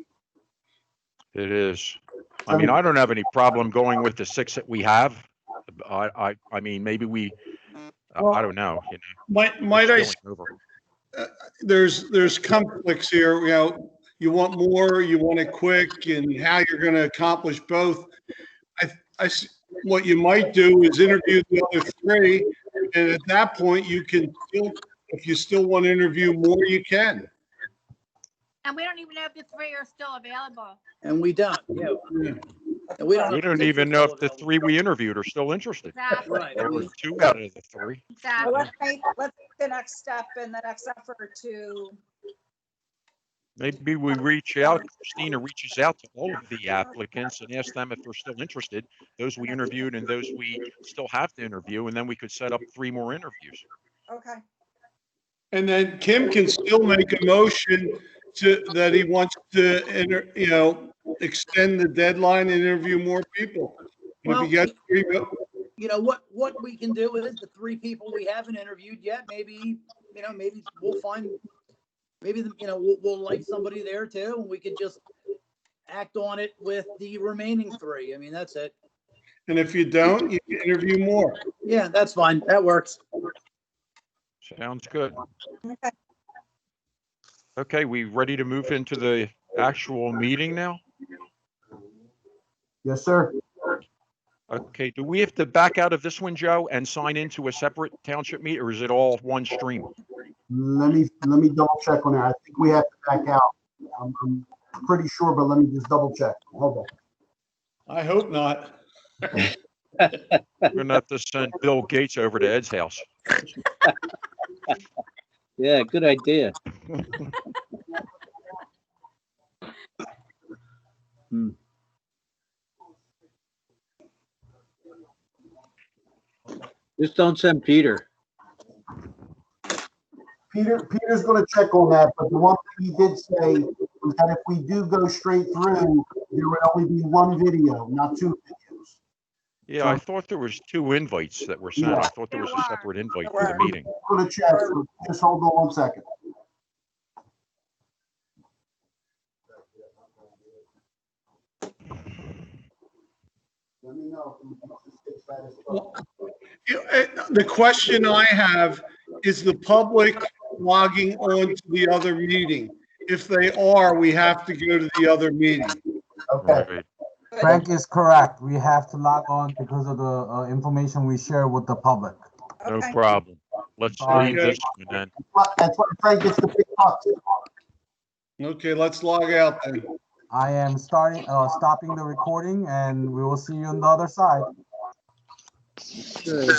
It is. I mean, I don't have any problem going with the 6 that we have. I mean, maybe we. I don't know.
Might I? There's conflicts here. You want more, you want it quick, and how you're going to accomplish both. What you might do is interview the other 3, and at that point, you can still, if you still want to interview more, you can.
And we don't even know if the 3 are still available.
And we don't. Yeah. And we
don't even know if the 3 we interviewed are still interested.
Exactly.
Right.
Or 2 out of the 3.
Exactly.
Well, let's make the next step and the next effort to.
Maybe we reach out, Christina reaches out to all of the applicants and ask them if they're still interested, those we interviewed and those we still have to interview, and then we could set up 3 more interviews.
Okay.
And then Kim can still make a motion that he wants to, extend the deadline and interview more people.
Well,
If you got 3,
what we can do is the 3 people we haven't interviewed yet, maybe we'll find, we'll like somebody there too, and we could just act on it with the remaining 3. I mean, that's it.
and if you don't, you can interview more.
Yeah, that's fine. That works.
Sounds good.
Okay.
Okay, we ready to move into the actual meeting now?
Yes, sir.
Okay, do we have to back out of this one, Joe, and sign into a separate township meet, or is it all one stream?
Let me double check on that. I think we have to back out. I'm pretty sure, but let me just double check. Hold on.
I hope not.
We're gonna have to send Bill Gates over to Ed's house.
Yeah, good idea. Hmm. Just don't send Peter.
Peter's going to check on that, but the one thing he did say was that if we do go straight through, there would only be one video, not two videos.
Yeah, I thought there was 2 invites that were sent. I thought there was a separate invite for the meeting.
I'm going to check. So just hold on 1 second. Let me know if we can fix that as well.
The question I have is the public logging on to the other meeting? If they are, we have to go to the other meeting.
Okay.
Right.
Frank is correct. We have to log on because of the information we share with the public.
No
Okay.
problem. Let's
Sorry.
leave this one then.
That's why Frank gets the big bucks.
Okay, let's log out then.
I am stopping the recording, and we will see you on the other side.
Good.